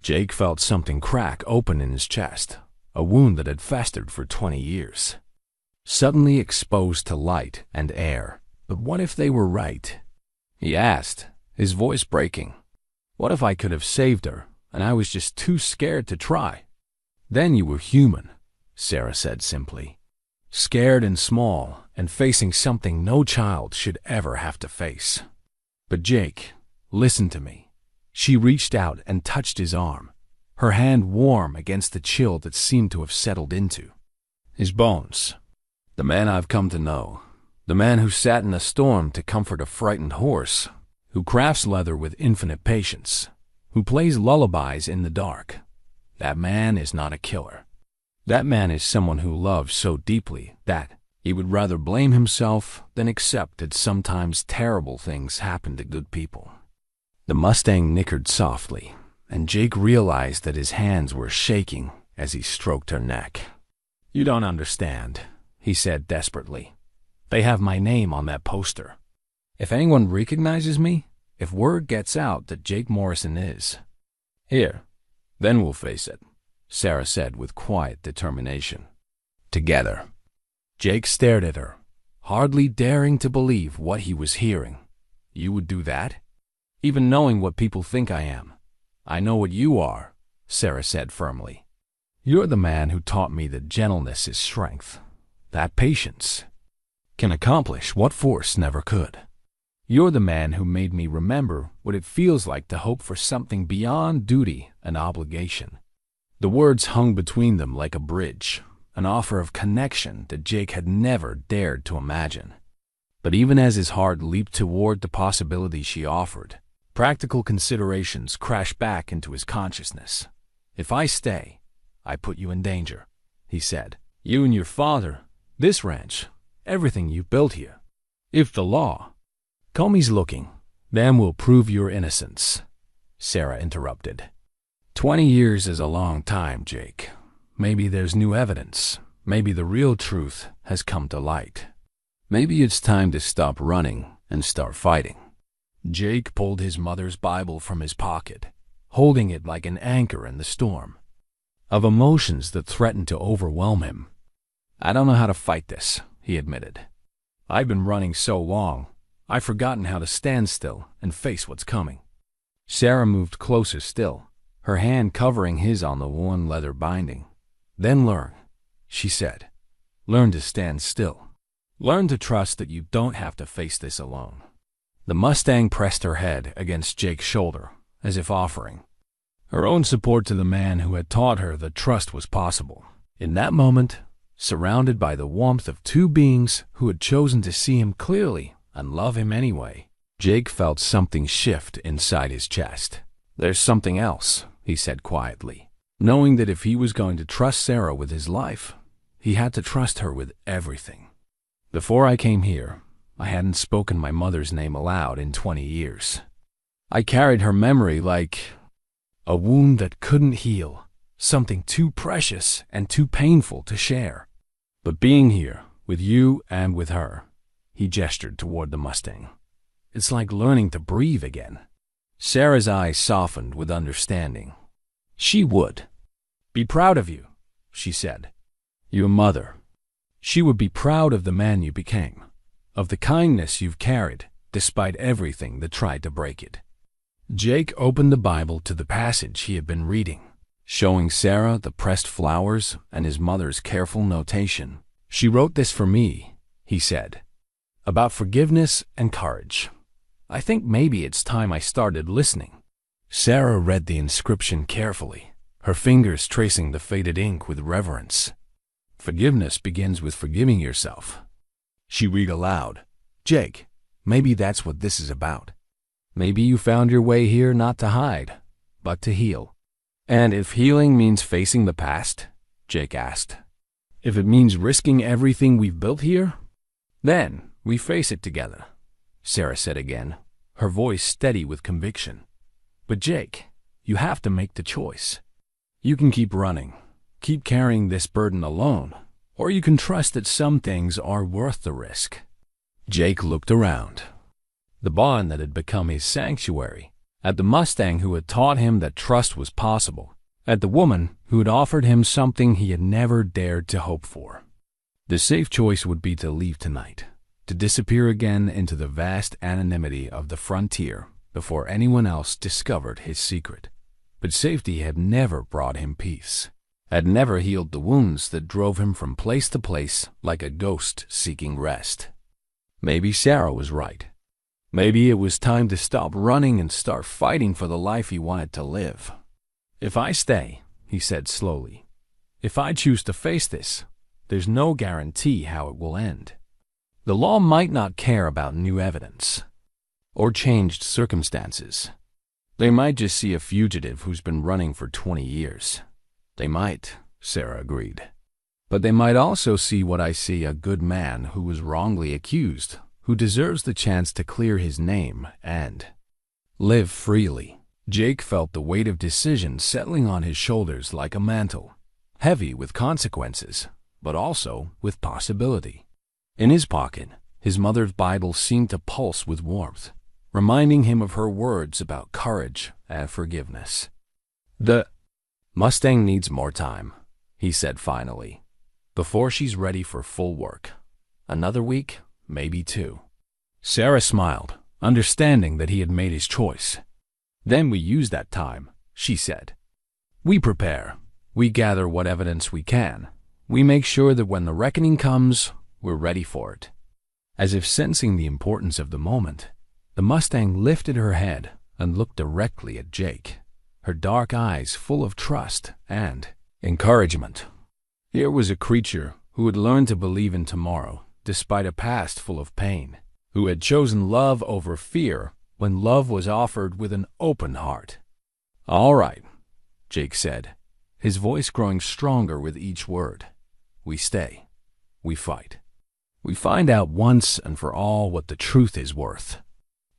Jake felt something crack open in his chest, a wound that had festered for 20 years. Suddenly exposed to light and air. But what if they were right? He asked, his voice breaking. What if I could have saved her, and I was just too scared to try? Then you were human, Sarah said simply. Scared and small, and facing something no child should ever have to face. But Jake, listen to me. She reached out and touched his arm, her hand warm against the chill that seemed to have settled into his bones. The man I've come to know, the man who sat in a storm to comfort a frightened horse, who crafts leather with infinite patience, who plays lullabies in the dark. That man is not a killer. That man is someone who loves so deeply that he would rather blame himself than accept that sometimes terrible things happen to good people. The Mustang nickered softly, and Jake realized that his hands were shaking as he stroked her neck. You don't understand, he said desperately. They have my name on that poster. If anyone recognizes me, if word gets out that Jake Morrison is here, then we'll face it, Sarah said with quiet determination. Together. Jake stared at her, hardly daring to believe what he was hearing. You would do that? Even knowing what people think I am. I know what you are, Sarah said firmly. You're the man who taught me that gentleness is strength, that patience can accomplish what force never could. You're the man who made me remember what it feels like to hope for something beyond duty and obligation. The words hung between them like a bridge, an offer of connection that Jake had never dared to imagine. But even as his heart leaped toward the possibility she offered, practical considerations crashed back into his consciousness. If I stay, I put you in danger, he said. You and your father, this ranch, everything you built here. If the law, Comey's looking, then we'll prove your innocence, Sarah interrupted. 20 years is a long time, Jake. Maybe there's new evidence. Maybe the real truth has come to light. Maybe it's time to stop running and start fighting. Jake pulled his mother's Bible from his pocket, holding it like an anchor in the storm of emotions that threatened to overwhelm him. I don't know how to fight this, he admitted. I've been running so long, I've forgotten how to stand still and face what's coming. Sarah moved closer still, her hand covering his on the worn leather binding. Then learn, she said. Learn to stand still. Learn to trust that you don't have to face this alone. The Mustang pressed her head against Jake's shoulder, as if offering her own support to the man who had taught her that trust was possible. In that moment, surrounded by the warmth of two beings who had chosen to see him clearly and love him anyway, Jake felt something shift inside his chest. There's something else, he said quietly, knowing that if he was going to trust Sarah with his life, he had to trust her with everything. Before I came here, I hadn't spoken my mother's name aloud in 20 years. I carried her memory like a wound that couldn't heal, something too precious and too painful to share. But being here, with you and with her, he gestured toward the Mustang. It's like learning to breathe again. Sarah's eyes softened with understanding. She would be proud of you, she said. Your mother. She would be proud of the man you became, of the kindness you've carried, despite everything that tried to break it. Jake opened the Bible to the passage he had been reading, showing Sarah the pressed flowers and his mother's careful notation. She wrote this for me, he said, about forgiveness and courage. I think maybe it's time I started listening. Sarah read the inscription carefully, her fingers tracing the faded ink with reverence. Forgiveness begins with forgiving yourself. She read aloud, Jake, maybe that's what this is about. Maybe you found your way here not to hide, but to heal. And if healing means facing the past, Jake asked, if it means risking everything we've built here, then we face it together, Sarah said again, her voice steady with conviction. But Jake, you have to make the choice. You can keep running, keep carrying this burden alone, or you can trust that some things are worth the risk. Jake looked around. The barn that had become his sanctuary, at the Mustang who had taught him that trust was possible, at the woman who had offered him something he had never dared to hope for. The safe choice would be to leave tonight, to disappear again into the vast anonymity of the frontier before anyone else discovered his secret. But safety had never brought him peace, had never healed the wounds that drove him from place to place like a ghost seeking rest. Maybe Sarah was right. Maybe it was time to stop running and start fighting for the life he wanted to live. If I stay, he said slowly, if I choose to face this, there's no guarantee how it will end. The law might not care about new evidence or changed circumstances. They might just see a fugitive who's been running for 20 years. They might, Sarah agreed. But they might also see what I see, a good man who was wrongly accused, who deserves the chance to clear his name and live freely. Jake felt the weight of decision settling on his shoulders like a mantle, heavy with consequences, but also with possibility. In his pocket, his mother's Bible seemed to pulse with warmth, reminding him of her words about courage and forgiveness. The Mustang needs more time, he said finally, before she's ready for full work. Another week, maybe 2. Sarah smiled, understanding that he had made his choice. Then we use that time, she said. We prepare. We gather what evidence we can. We make sure that when the reckoning comes, we're ready for it. As if sensing the importance of the moment, the Mustang lifted her head and looked directly at Jake, her dark eyes full of trust and encouragement. Here was a creature who had learned to believe in tomorrow, despite a past full of pain, who had chosen love over fear when love was offered with an open heart. All right, Jake said, his voice growing stronger with each word. We stay. We fight. We find out once and for all what the truth is worth.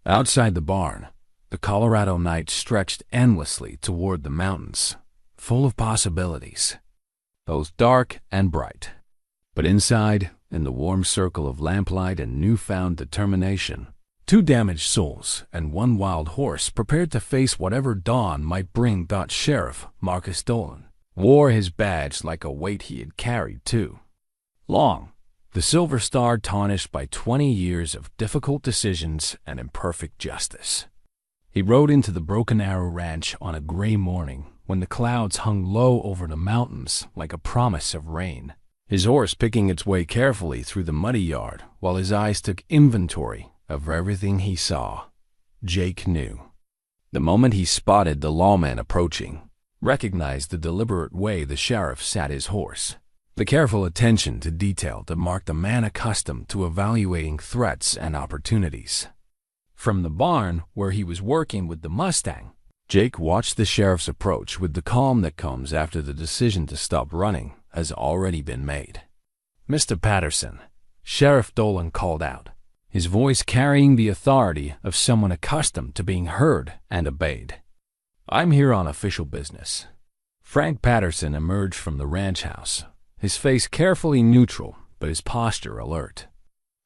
Outside the barn, the Colorado night stretched endlessly toward the mountains, full of possibilities, both dark and bright. But inside, in the warm circle of lamplight and newfound determination, two damaged souls and one wild horse prepared to face whatever dawn might bring. Sheriff Marcus Dolan wore his badge like a weight he had carried too long, the silver star tarnished by 20 years of difficult decisions and imperfect justice. He rode into the Broken Arrow Ranch on a gray morning when the clouds hung low over the mountains like a promise of rain, his horse picking its way carefully through the muddy yard while his eyes took inventory of everything he saw. Jake knew. The moment he spotted the lawman approaching, recognized the deliberate way the sheriff sat his horse, the careful attention to detail that marked a man accustomed to evaluating threats and opportunities. From the barn where he was working with the Mustang, Jake watched the sheriff's approach with the calm that comes after the decision to stop running has already been made. "Mr. Patterson," Sheriff Dolan called out, his voice carrying the authority of someone accustomed to being heard and obeyed. "I'm here on official business." Frank Patterson emerged from the ranch house, his face carefully neutral but his posture alert.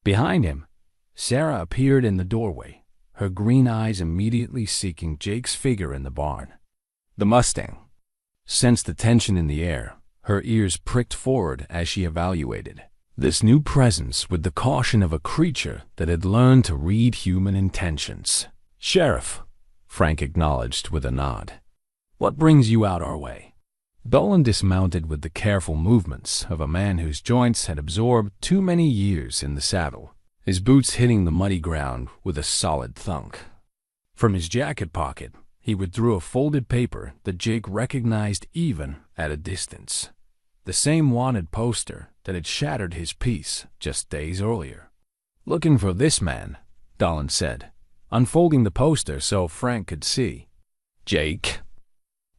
Behind him, Sarah appeared in the doorway, her green eyes immediately seeking Jake's figure in the barn. The Mustang sensed the tension in the air, her ears pricked forward as she evaluated this new presence with the caution of a creature that had learned to read human intentions. "Sheriff," Frank acknowledged with a nod. "What brings you out our way?" Dolan dismounted with the careful movements of a man whose joints had absorbed too many years in the saddle, his boots hitting the muddy ground with a solid thunk. From his jacket pocket, he withdrew a folded paper that Jake recognized even at a distance. The same wanted poster that had shattered his peace just days earlier. "Looking for this man," Dolan said, unfolding the poster so Frank could see. "Jake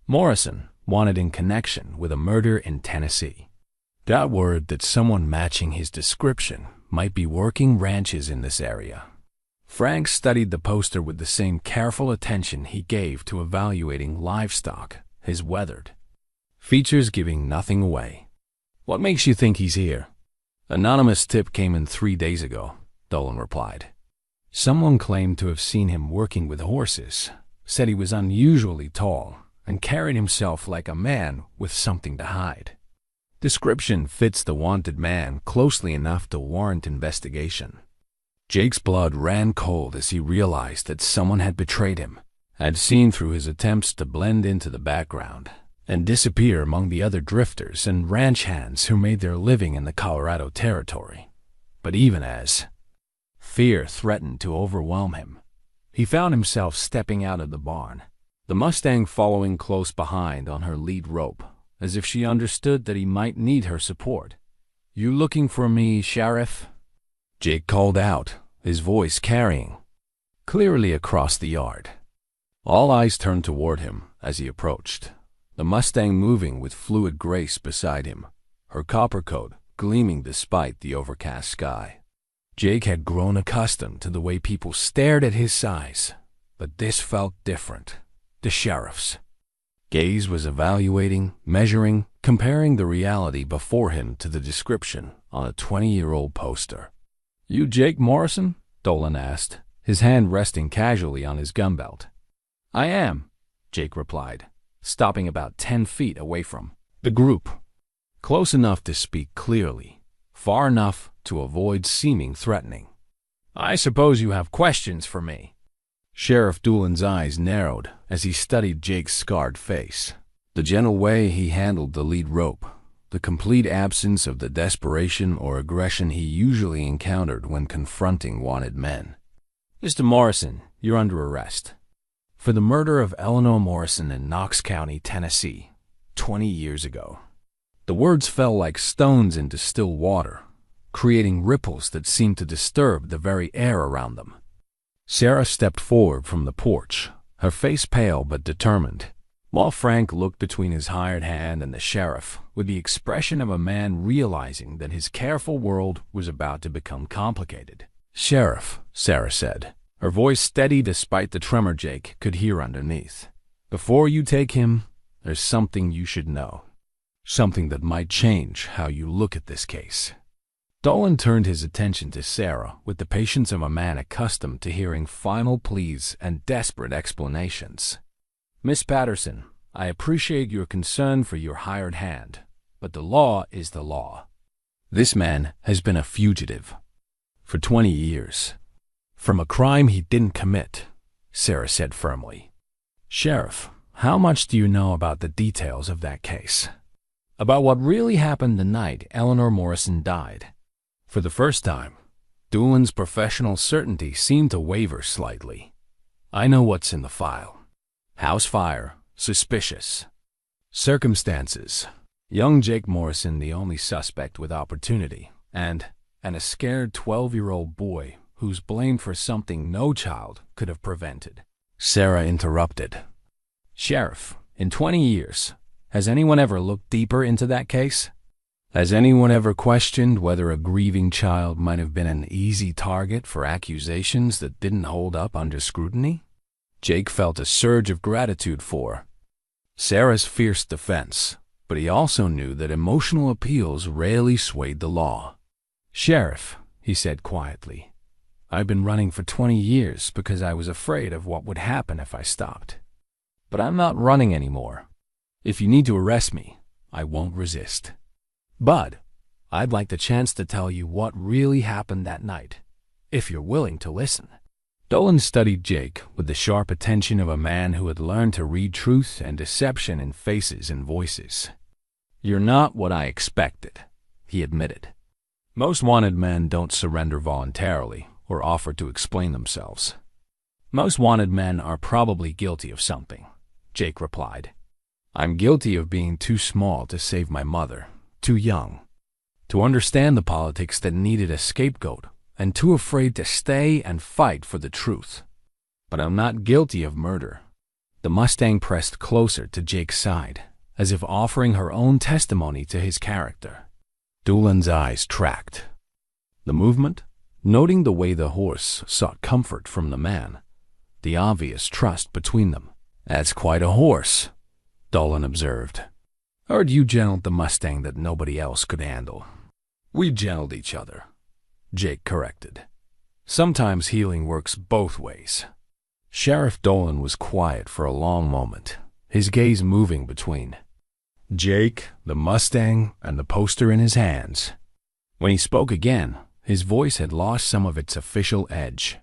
Morrison, wanted in connection with a murder in Tennessee." Got word that someone matching his description might be working ranches in this area. Frank studied the poster with the same careful attention he gave to evaluating livestock, his weathered features giving nothing away. "What makes you think he's here?" "Anonymous tip came in 3 days ago," Dolan replied. Someone claimed to have seen him working with horses, said he was unusually tall, and carried himself like a man with something to hide. Description fits the wanted man closely enough to warrant investigation. Jake's blood ran cold as he realized that someone had betrayed him, had seen through his attempts to blend into the background and disappear among the other drifters and ranch hands who made their living in the Colorado Territory. But even as fear threatened to overwhelm him, he found himself stepping out of the barn, the Mustang following close behind on her lead rope, as if she understood that he might need her support. "You looking for me, Sheriff?" Jake called out, his voice carrying clearly across the yard. All eyes turned toward him as he approached, the Mustang moving with fluid grace beside him, her copper coat gleaming despite the overcast sky. Jake had grown accustomed to the way people stared at his size, but this felt different. The sheriff's gaze was evaluating, measuring, comparing the reality before him to the description on a 20-year-old poster. "You Jake Morrison?" Dolan asked, his hand resting casually on his gun belt. "I am," Jake replied, stopping about 10 feet away from the group, close enough to speak clearly, far enough to avoid seeming threatening. "I suppose you have questions for me." Sheriff Dolan's eyes narrowed as he studied Jake's scarred face, the gentle way he handled the lead rope, the complete absence of the desperation or aggression he usually encountered when confronting wanted men. "Mr. Morrison, you're under arrest for the murder of Eleanor Morrison in Knox County, Tennessee, 20 years ago." The words fell like stones into still water, creating ripples that seemed to disturb the very air around them. Sarah stepped forward from the porch, her face pale but determined. while Frank looked between his hired hand and the sheriff with the expression of a man realizing that his careful world was about to become complicated. "Sheriff," Sarah said, her voice steady despite the tremor Jake could hear underneath. "Before you take him, there's something you should know. Something that might change how you look at this case." Dolan turned his attention to Sarah with the patience of a man accustomed to hearing final pleas and desperate explanations. "Miss Patterson, I appreciate your concern for your hired hand, but the law is the law. This man has been a fugitive for 20 years. From a crime he didn't commit," Sarah said firmly. "Sheriff, how much do you know about the details of that case? About what really happened the night Eleanor Morrison died?" For the first time, Dolan's professional certainty seemed to waver slightly. "I know what's in the file. House fire, suspicious. Circumstances, young Jake Morrison the only suspect with opportunity, and a scared 12-year-old boy who's blamed for something no child could have prevented." Sarah interrupted. "Sheriff, in 20 years, has anyone ever looked deeper into that case? Has anyone ever questioned whether a grieving child might have been an easy target for accusations that didn't hold up under scrutiny?" Jake felt a surge of gratitude for Sarah's fierce defense, but he also knew that emotional appeals rarely swayed the law. "Sheriff," he said quietly, "I've been running for 20 years because I was afraid of what would happen if I stopped. But I'm not running anymore. If you need to arrest me, I won't resist. But I'd like the chance to tell you what really happened that night, if you're willing to listen." Dolan studied Jake with the sharp attention of a man who had learned to read truth and deception in faces and voices. "You're not what I expected," he admitted. "Most wanted men don't surrender voluntarily or offer to explain themselves. Most wanted men are probably guilty of something," Jake replied. "I'm guilty of being too small to save my mother, too young to understand the politics that needed a scapegoat, and too afraid to stay and fight for the truth. But I'm not guilty of murder." The Mustang pressed closer to Jake's side, as if offering her own testimony to his character. Dolan's eyes tracked the movement, noting the way the horse sought comfort from the man, the obvious trust between them. "That's quite a horse," Dolan observed. "Heard you gentled the Mustang that nobody else could handle." "We gentled each other," Jake corrected. "Sometimes healing works both ways." Sheriff Dolan was quiet for a long moment, his gaze moving between Jake, the Mustang, and the poster in his hands. When he spoke again, his voice had lost some of its official edge.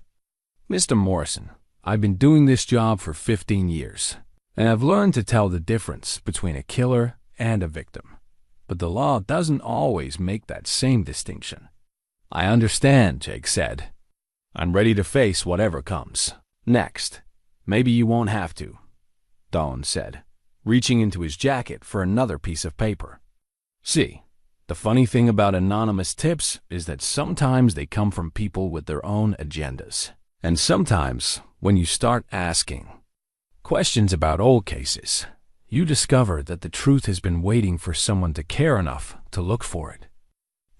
"Mr. Morrison, I've been doing this job for 15 years, and I've learned to tell the difference between a killer and a victim. But the law doesn't always make that same distinction." "I understand," Jake said. "I'm ready to face whatever comes next. Maybe you won't have to," Dolan said, reaching into his jacket for another piece of paper. "See, the funny thing about anonymous tips is that sometimes they come from people with their own agendas. And sometimes, when you start asking questions about old cases, you discover that the truth has been waiting for someone to care enough to look for it."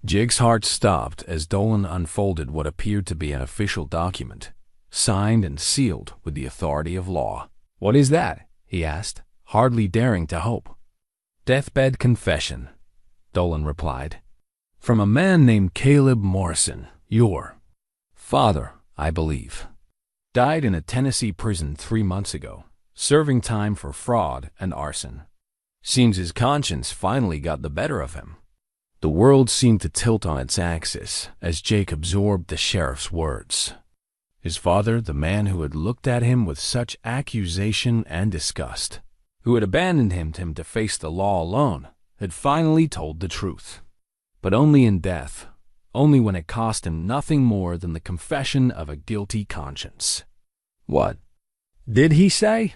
Jake's heart stopped as Dolan unfolded what appeared to be an official document, signed and sealed with the authority of law. "What is that?" he asked, hardly daring to hope. "Deathbed confession," Dolan replied. "From a man named Caleb Morrison, your father, I believe. Died in a Tennessee prison 3 months ago, serving time for fraud and arson. Seems his conscience finally got the better of him." The world seemed to tilt on its axis as Jake absorbed the sheriff's words. His father, the man who had looked at him with such accusation and disgust, who had abandoned him to face the law alone, had finally told the truth. But only in death, only when it cost him nothing more than the confession of a guilty conscience. "What did he say?"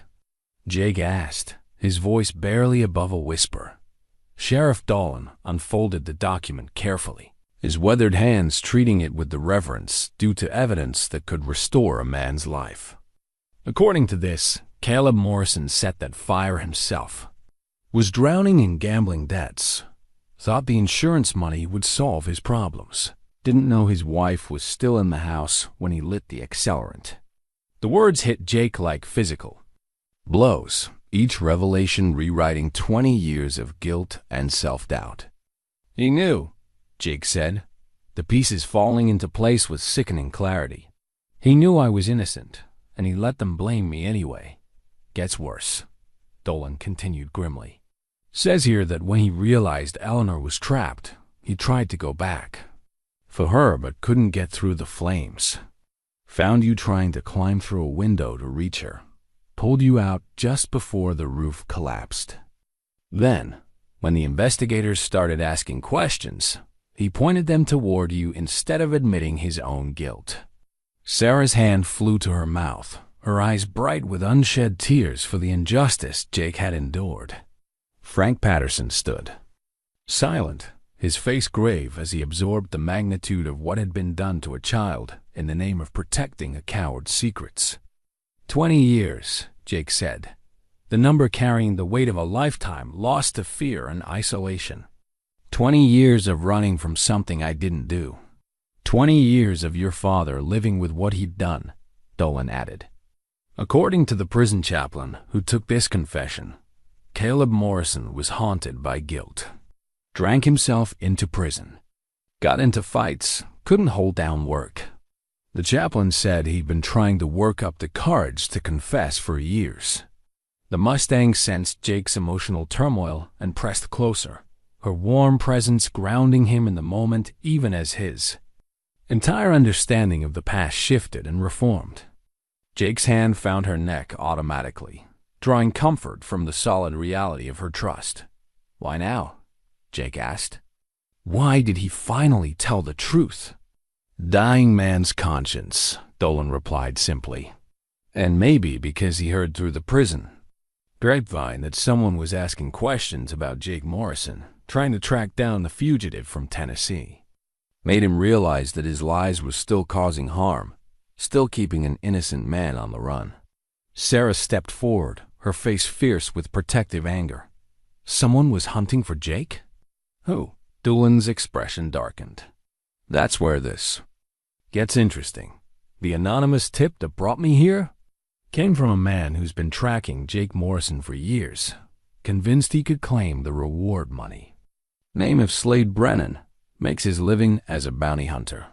Jake asked, his voice barely above a whisper. Sheriff Dolan unfolded the document carefully, his weathered hands treating it with the reverence due to evidence that could restore a man's life. "According to this, Caleb Morrison set that fire himself. Was drowning in gambling debts. Thought the insurance money would solve his problems. Didn't know his wife was still in the house when he lit the accelerant. The words hit Jake like physical blows, each revelation rewriting 20 years of guilt and self-doubt. He knew, Jake said, the pieces falling into place with sickening clarity. He knew I was innocent, and he let them blame me anyway. Gets worse, Dolan continued grimly. Says here that when he realized Eleanor was trapped, he tried to go back for her but couldn't get through the flames. Found you trying to climb through a window to reach her. Pulled you out just before the roof collapsed. Then, when the investigators started asking questions, he pointed them toward you instead of admitting his own guilt. Sarah's hand flew to her mouth, her eyes bright with unshed tears for the injustice Jake had endured. Frank Patterson stood, silent, his face grave as he absorbed the magnitude of what had been done to a child in the name of protecting a coward's secrets. 20 years, Jake said, the number carrying the weight of a lifetime lost to fear and isolation. 20 years of running from something I didn't do. 20 years of your father living with what he'd done, Dolan added. According to the prison chaplain who took this confession, Caleb Morrison was haunted by guilt. Drank himself into prison. Got into fights, couldn't hold down work. The chaplain said he'd been trying to work up the courage to confess for years. The Mustang sensed Jake's emotional turmoil and pressed closer, her warm presence grounding him in the moment even as his entire understanding of the past shifted and reformed. Jake's hand found her neck automatically, drawing comfort from the solid reality of her trust. Why now? Jake asked. Why did he finally tell the truth? Dying man's conscience, Dolan replied simply. And maybe because he heard through the prison grapevine that someone was asking questions about Jake Morrison, trying to track down the fugitive from Tennessee. Made him realize that his lies were still causing harm, still keeping an innocent man on the run. Sarah stepped forward, her face fierce with protective anger. Someone was hunting for Jake? Who? Dolan's expression darkened. That's where this gets interesting. The anonymous tip that brought me here came from a man who's been tracking Jake Morrison for years, convinced he could claim the reward money. Name of Slade Brennan, makes his living as a bounty hunter.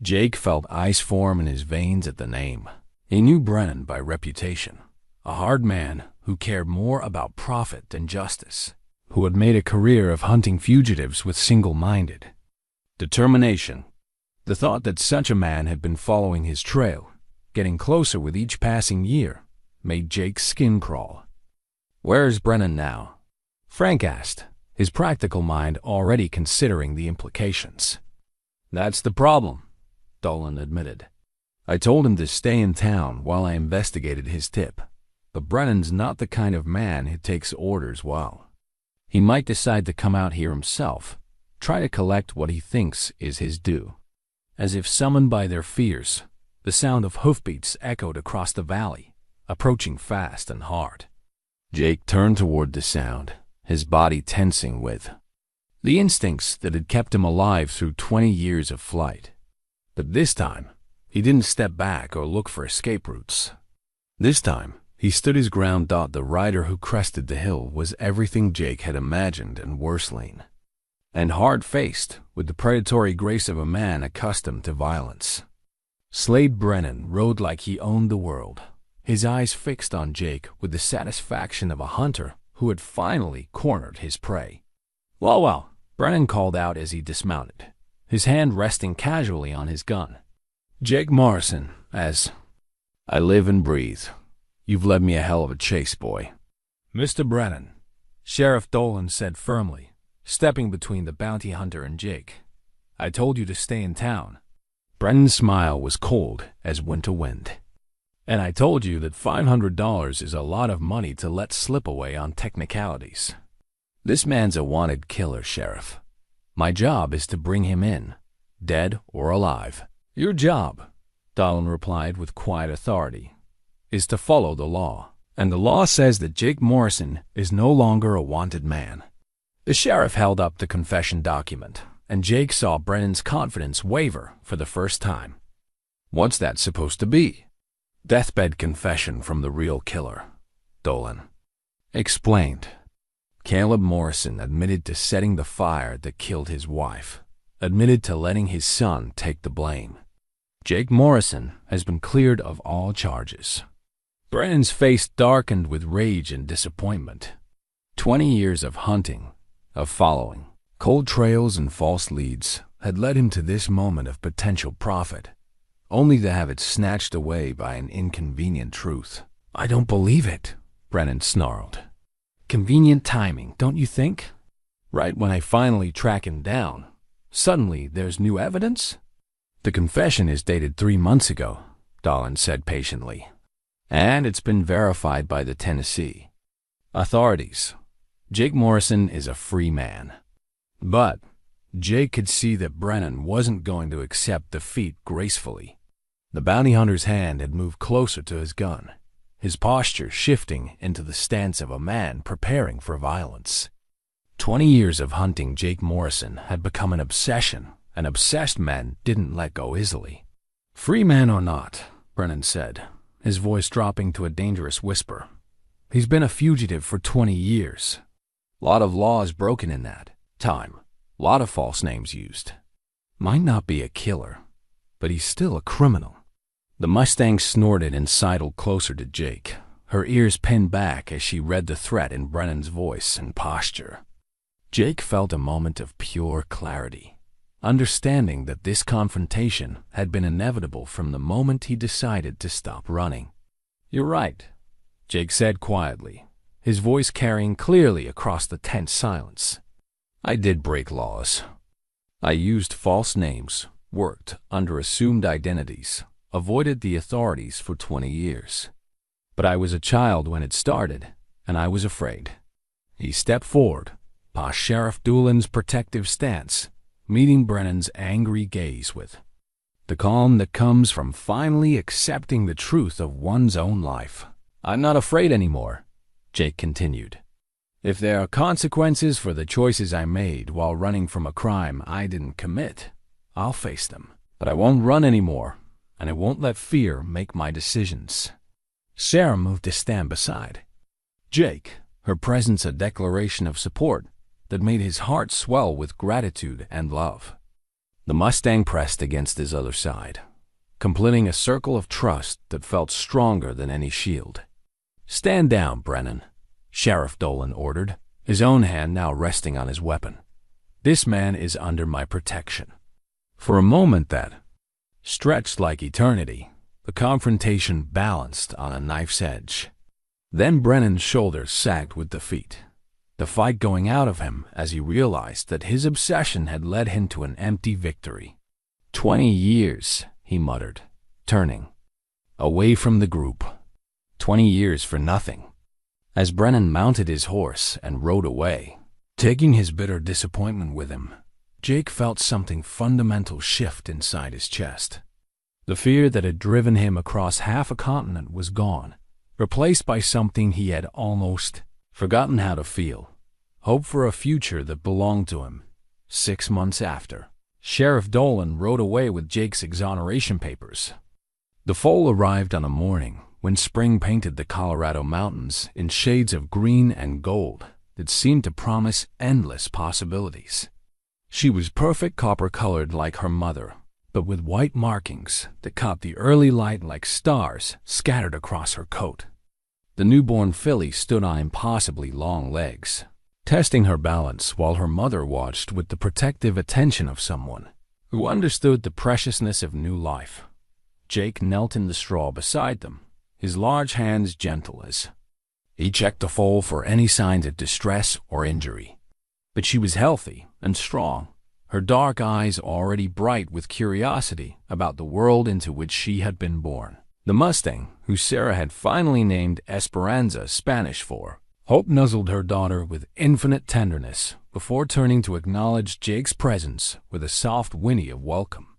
Jake felt ice form in his veins at the name. He knew Brennan by reputation, a hard man who cared more about profit than justice, who had made a career of hunting fugitives with single-minded determination. The thought that such a man had been following his trail, getting closer with each passing year, made Jake's skin crawl. Where's Brennan now? Frank asked, his practical mind already considering the implications. That's the problem, Dolan admitted. I told him to stay in town while I investigated his tip, but Brennan's not the kind of man who takes orders well. He might decide to come out here himself, try to collect what he thinks is his due. As if summoned by their fears, the sound of hoofbeats echoed across the valley, approaching fast and hard. Jake turned toward the sound, his body tensing with the instincts that had kept him alive through 20 years of flight. But this time, he didn't step back or look for escape routes. This time, he stood his ground. The rider who crested the hill was everything Jake had imagined and worse lean, and hard-faced with the predatory grace of a man accustomed to violence. Slade Brennan rode like he owned the world, his eyes fixed on Jake with the satisfaction of a hunter who had finally cornered his prey. Well, Brennan called out as he dismounted, his hand resting casually on his gun. Jake Morrison, as I live and breathe. You've led me a hell of a chase, boy. Mr. Brennan, Sheriff Dolan said firmly, stepping between the bounty hunter and Jake. I told you to stay in town. Brennan's smile was cold as winter wind. And I told you that $500 is a lot of money to let slip away on technicalities. This man's a wanted killer, Sheriff. My job is to bring him in, dead or alive. Your job, Dolan replied with quiet authority, is to follow the law. And the law says that Jake Morrison is no longer a wanted man. The sheriff held up the confession document, and Jake saw Brennan's confidence waver for the first time. What's that supposed to be? Deathbed confession from the real killer, Dolan explained. Caleb Morrison admitted to setting the fire that killed his wife, admitted to letting his son take the blame. Jake Morrison has been cleared of all charges. Brennan's face darkened with rage and disappointment. 20 years of hunting, of following, cold trails and false leads had led him to this moment of potential profit, only to have it snatched away by an inconvenient truth. "I don't believe it," Brennan snarled. "Convenient timing, don't you think? Right when I finally track him down, suddenly there's new evidence?" "The confession is dated 3 months ago," Dolan said patiently, "and it's been verified by the Tennessee authorities. Jake Morrison is a free man." But Jake could see that Brennan wasn't going to accept defeat gracefully. The bounty hunter's hand had moved closer to his gun, his posture shifting into the stance of a man preparing for violence. 20 years of hunting Jake Morrison had become an obsession, and obsessed men didn't let go easily. "Free man or not," Brennan said, his voice dropping to a dangerous whisper, "he's been a fugitive for 20 years. Lot of laws broken in that time. Lot of false names used. Might not be a killer, but he's still a criminal." The Mustang snorted and sidled closer to Jake, her ears pinned back as she read the threat in Brennan's voice and posture. Jake felt a moment of pure clarity, understanding that this confrontation had been inevitable from the moment he decided to stop running. "You're right," Jake said quietly, his voice carrying clearly across the tense silence. "I did break laws. I used false names, worked under assumed identities, avoided the authorities for 20 years. But I was a child when it started, and I was afraid." He stepped forward, past Sheriff Doolan's protective stance, meeting Brennan's angry gaze with the calm that comes from finally accepting the truth of one's own life. "I'm not afraid anymore," Jake continued. "If there are consequences for the choices I made while running from a crime I didn't commit, I'll face them. But I won't run anymore, and I won't let fear make my decisions." Sarah moved to stand beside Jake, her presence a declaration of support that made his heart swell with gratitude and love. The Mustang pressed against his other side, completing a circle of trust that felt stronger than any shield. "Stand down, Brennan," Sheriff Dolan ordered, his own hand now resting on his weapon. "This man is under my protection." For a moment that stretched like eternity, the confrontation balanced on a knife's edge. Then Brennan's shoulders sagged with defeat, the fight going out of him as he realized that his obsession had led him to an empty victory. 20 years, he muttered, turning away from the group. 20 years for nothing. As Brennan mounted his horse and rode away, taking his bitter disappointment with him, Jake felt something fundamental shift inside his chest. The fear that had driven him across half a continent was gone, replaced by something he had almost forgotten how to feel. Hope for a future that belonged to him. 6 months after, Sheriff Dolan rode away with Jake's exoneration papers. The foal arrived on a morning when spring painted the Colorado mountains in shades of green and gold that seemed to promise endless possibilities. She was perfect copper-colored like her mother, but with white markings that caught the early light like stars scattered across her coat. The newborn filly stood on impossibly long legs, testing her balance while her mother watched with the protective attention of someone who understood the preciousness of new life. Jake knelt in the straw beside them, his large hands gentle as he checked the foal for any signs of distress or injury. But she was healthy and strong, her dark eyes already bright with curiosity about the world into which she had been born. The Mustang, who Sarah had finally named Esperanza, Spanish for Hope, nuzzled her daughter with infinite tenderness before turning to acknowledge Jake's presence with a soft whinny of welcome.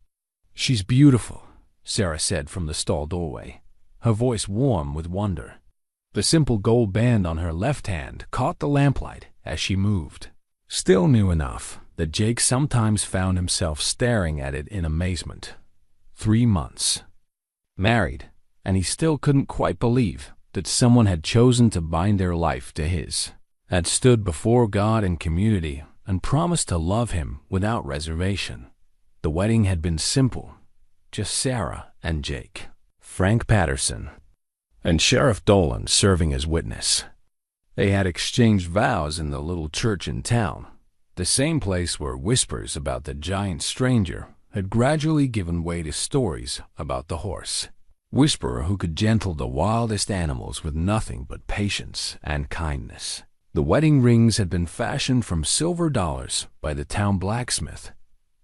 "She's beautiful," Sarah said from the stall doorway, her voice warm with wonder. The simple gold band on her left hand caught the lamplight as she moved. Still new enough that Jake sometimes found himself staring at it in amazement. 3 months. Married, and he still couldn't quite believe that someone had chosen to bind their life to his, had stood before God and community and promised to love him without reservation. The wedding had been simple, just Sarah and Jake, Frank Patterson, and Sheriff Dolan serving as witness. They had exchanged vows in the little church in town, the same place where whispers about the giant stranger had gradually given way to stories about the horse, whisperer who could gentle the wildest animals with nothing but patience and kindness. The wedding rings had been fashioned from silver dollars by the town blacksmith,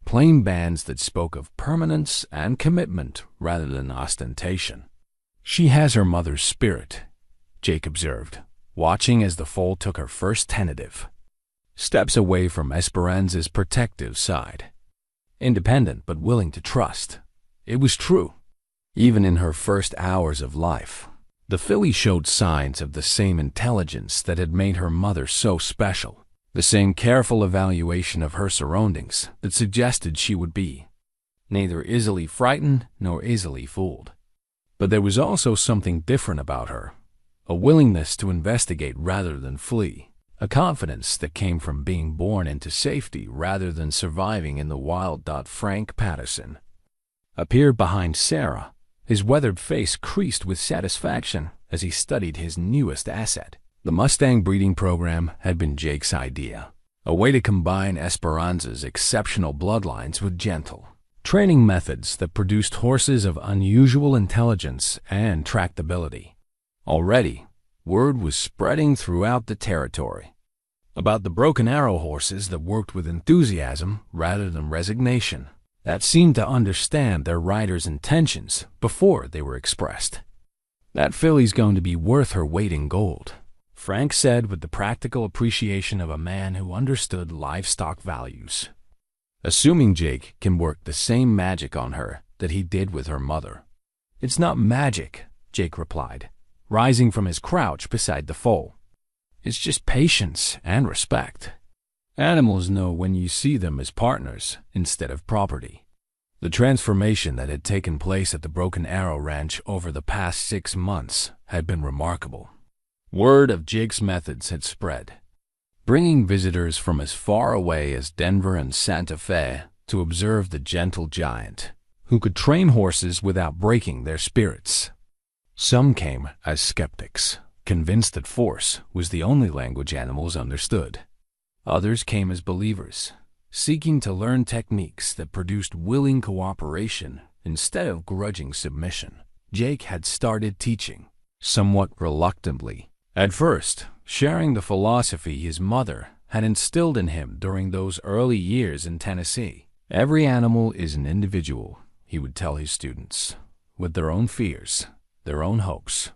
plain bands that spoke of permanence and commitment rather than ostentation. "She has her mother's spirit," Jake observed, watching as the foal took her first tentative steps away from Esperanza's protective side. Independent but willing to trust. It was true. Even in her first hours of life, the filly showed signs of the same intelligence that had made her mother so special, the same careful evaluation of her surroundings that suggested she would be neither easily frightened nor easily fooled. But there was also something different about her, a willingness to investigate rather than flee, a confidence that came from being born into safety rather than surviving in the wild. Frank Patterson appeared behind Sarah, his weathered face creased with satisfaction as he studied his newest asset. The Mustang breeding program had been Jake's idea, a way to combine Esperanza's exceptional bloodlines with gentle training methods that produced horses of unusual intelligence and tractability. Already, word was spreading throughout the territory about the Broken Arrow horses that worked with enthusiasm rather than resignation, that seemed to understand their riders' intentions before they were expressed. "That filly's going to be worth her weight in gold," Frank said with the practical appreciation of a man who understood livestock values. "Assuming Jake can work the same magic on her that he did with her mother." "It's not magic," Jake replied, rising from his crouch beside the foal. "It's just patience and respect. Animals know when you see them as partners instead of property." The transformation that had taken place at the Broken Arrow Ranch over the past 6 months had been remarkable. Word of Jake's methods had spread, bringing visitors from as far away as Denver and Santa Fe to observe the gentle giant, who could train horses without breaking their spirits. Some came as skeptics, convinced that force was the only language animals understood. Others came as believers, seeking to learn techniques that produced willing cooperation instead of grudging submission. Jake had started teaching, somewhat reluctantly. At first, sharing the philosophy his mother had instilled in him during those early years in Tennessee. "Every animal is an individual," he would tell his students, "with their own fears, their own hopes,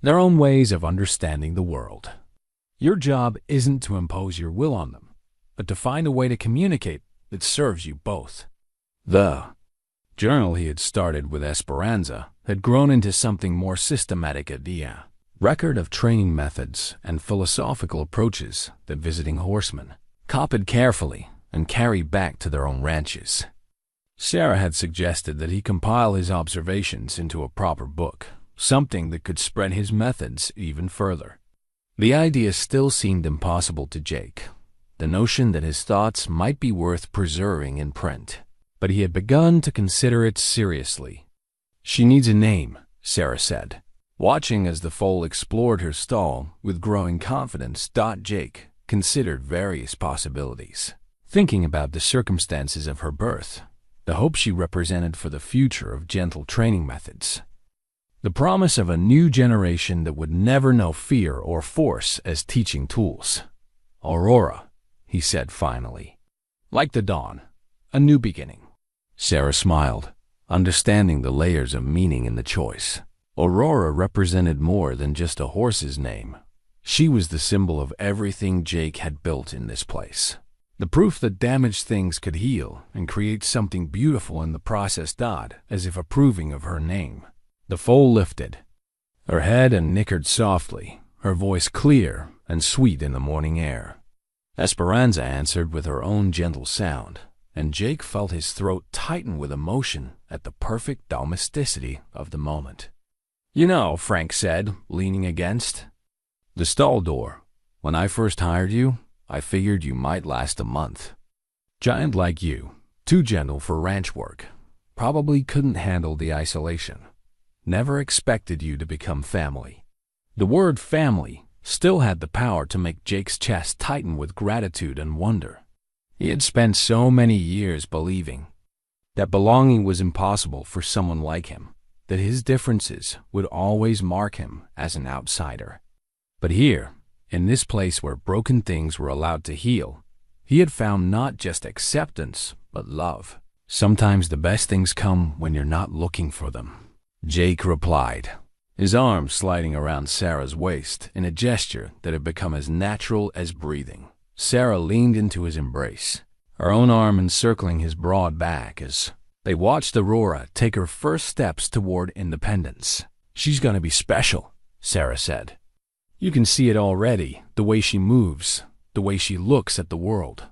their own ways of understanding the world. Your job isn't to impose your will on them, but to find a way to communicate that serves you both." The journal he had started with Esperanza had grown into something more systematic idea, record of training methods and philosophical approaches that visiting horsemen copied carefully and carried back to their own ranches. Sarah had suggested that he compile his observations into a proper book, something that could spread his methods even further. The idea still seemed impossible to Jake, the notion that his thoughts might be worth preserving in print, but he had begun to consider it seriously. "She needs a name," Sarah said, watching as the foal explored her stall with growing confidence. Jake considered various possibilities, thinking about the circumstances of her birth, the hope she represented for the future of gentle training methods, the promise of a new generation that would never know fear or force as teaching tools. "Aurora," he said finally. "Like the dawn, a new beginning." Sarah smiled, understanding the layers of meaning in the choice. Aurora represented more than just a horse's name. She was the symbol of everything Jake had built in this place. The proof that damaged things could heal and create something beautiful in the process. As if approving of her name. The foal lifted, Her head nickered softly, her voice clear and sweet in the morning air. Esperanza answered with her own gentle sound, and Jake felt his throat tighten with emotion at the perfect domesticity of the moment. "You know," Frank said, leaning against the stall door, "when I first hired you, I figured you might last a month. Giant like you, too gentle for ranch work, probably couldn't handle the isolation. Never expected you to become family." The word family still had the power to make Jake's chest tighten with gratitude and wonder. He had spent so many years believing that belonging was impossible for someone like him, that his differences would always mark him as an outsider. But here, in this place where broken things were allowed to heal, he had found not just acceptance, but love. "Sometimes the best things come when you're not looking for them," Jake replied, his arm sliding around Sarah's waist in a gesture that had become as natural as breathing. Sarah leaned into his embrace, her own arm encircling his broad back as they watched Aurora take her first steps toward independence. "She's gonna be special," Sarah said. "You can see it already, the way she moves, the way she looks at the world.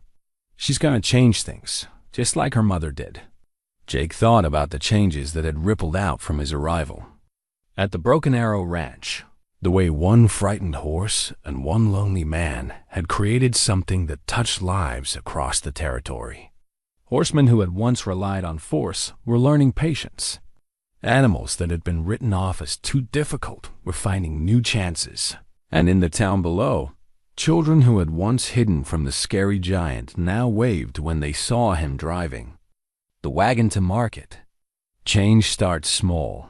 She's gonna change things, just like her mother did." Jake thought about the changes that had rippled out from his arrival at the Broken Arrow Ranch, the way one frightened horse and one lonely man had created something that touched lives across the territory. Horsemen who had once relied on force were learning patience. Animals that had been written off as too difficult were finding new chances. And in the town below, children who had once hidden from the scary giant now waved when they saw him driving the wagon to market. "Change starts small,"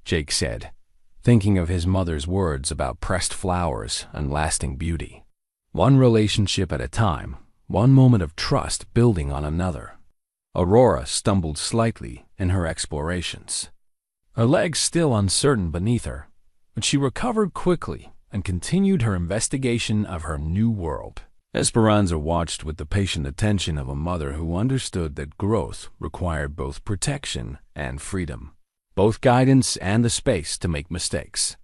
Jake said, thinking of his mother's words about pressed flowers and lasting beauty. One relationship at a time, one moment of trust building on another. Aurora stumbled slightly in her explorations, her legs still uncertain beneath her, but she recovered quickly and continued her investigation of her new world. Esperanza watched with the patient attention of a mother who understood that growth required both protection and freedom, both guidance and the space to make mistakes.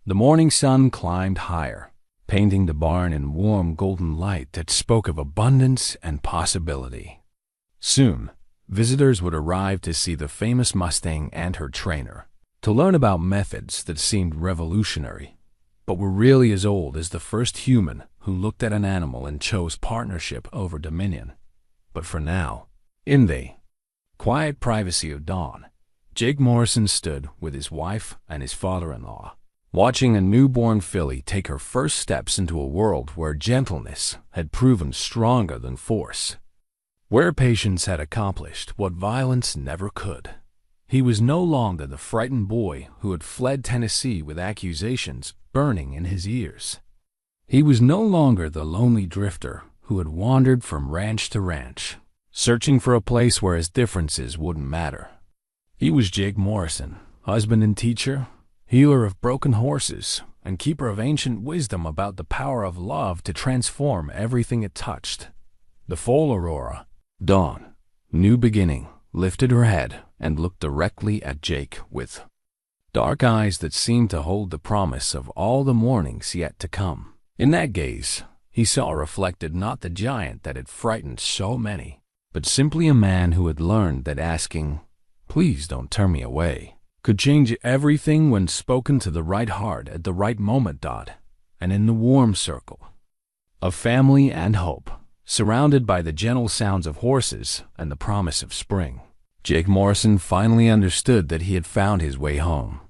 The morning sun climbed higher, painting the barn in warm golden light that spoke of abundance and possibility. Soon, visitors would arrive to see the famous Mustang and her trainer, to learn about methods that seemed revolutionary, but were really as old as the first human who looked at an animal and chose partnership over dominion. But for now, in the quiet privacy of dawn, Jake Morrison stood with his wife and his father-in-law, watching a newborn filly take her first steps into a world where gentleness had proven stronger than force, where patience had accomplished what violence never could. He was no longer the frightened boy who had fled Tennessee with accusations burning in his ears. He was no longer the lonely drifter who had wandered from ranch to ranch, searching for a place where his differences wouldn't matter. He was Jake Morrison, husband and teacher, healer of broken horses, and keeper of ancient wisdom about the power of love to transform everything it touched. The full Aurora, dawn, new beginning, lifted her head and looked directly at Jake with dark eyes that seemed to hold the promise of all the mornings yet to come. In that gaze, he saw reflected not the giant that had frightened so many, but simply a man who had learned that asking, "Please don't turn me away," could change everything when spoken to the right heart at the right moment. And in the warm circle of family and hope, surrounded by the gentle sounds of horses and the promise of spring, Jake Morrison finally understood that he had found his way home.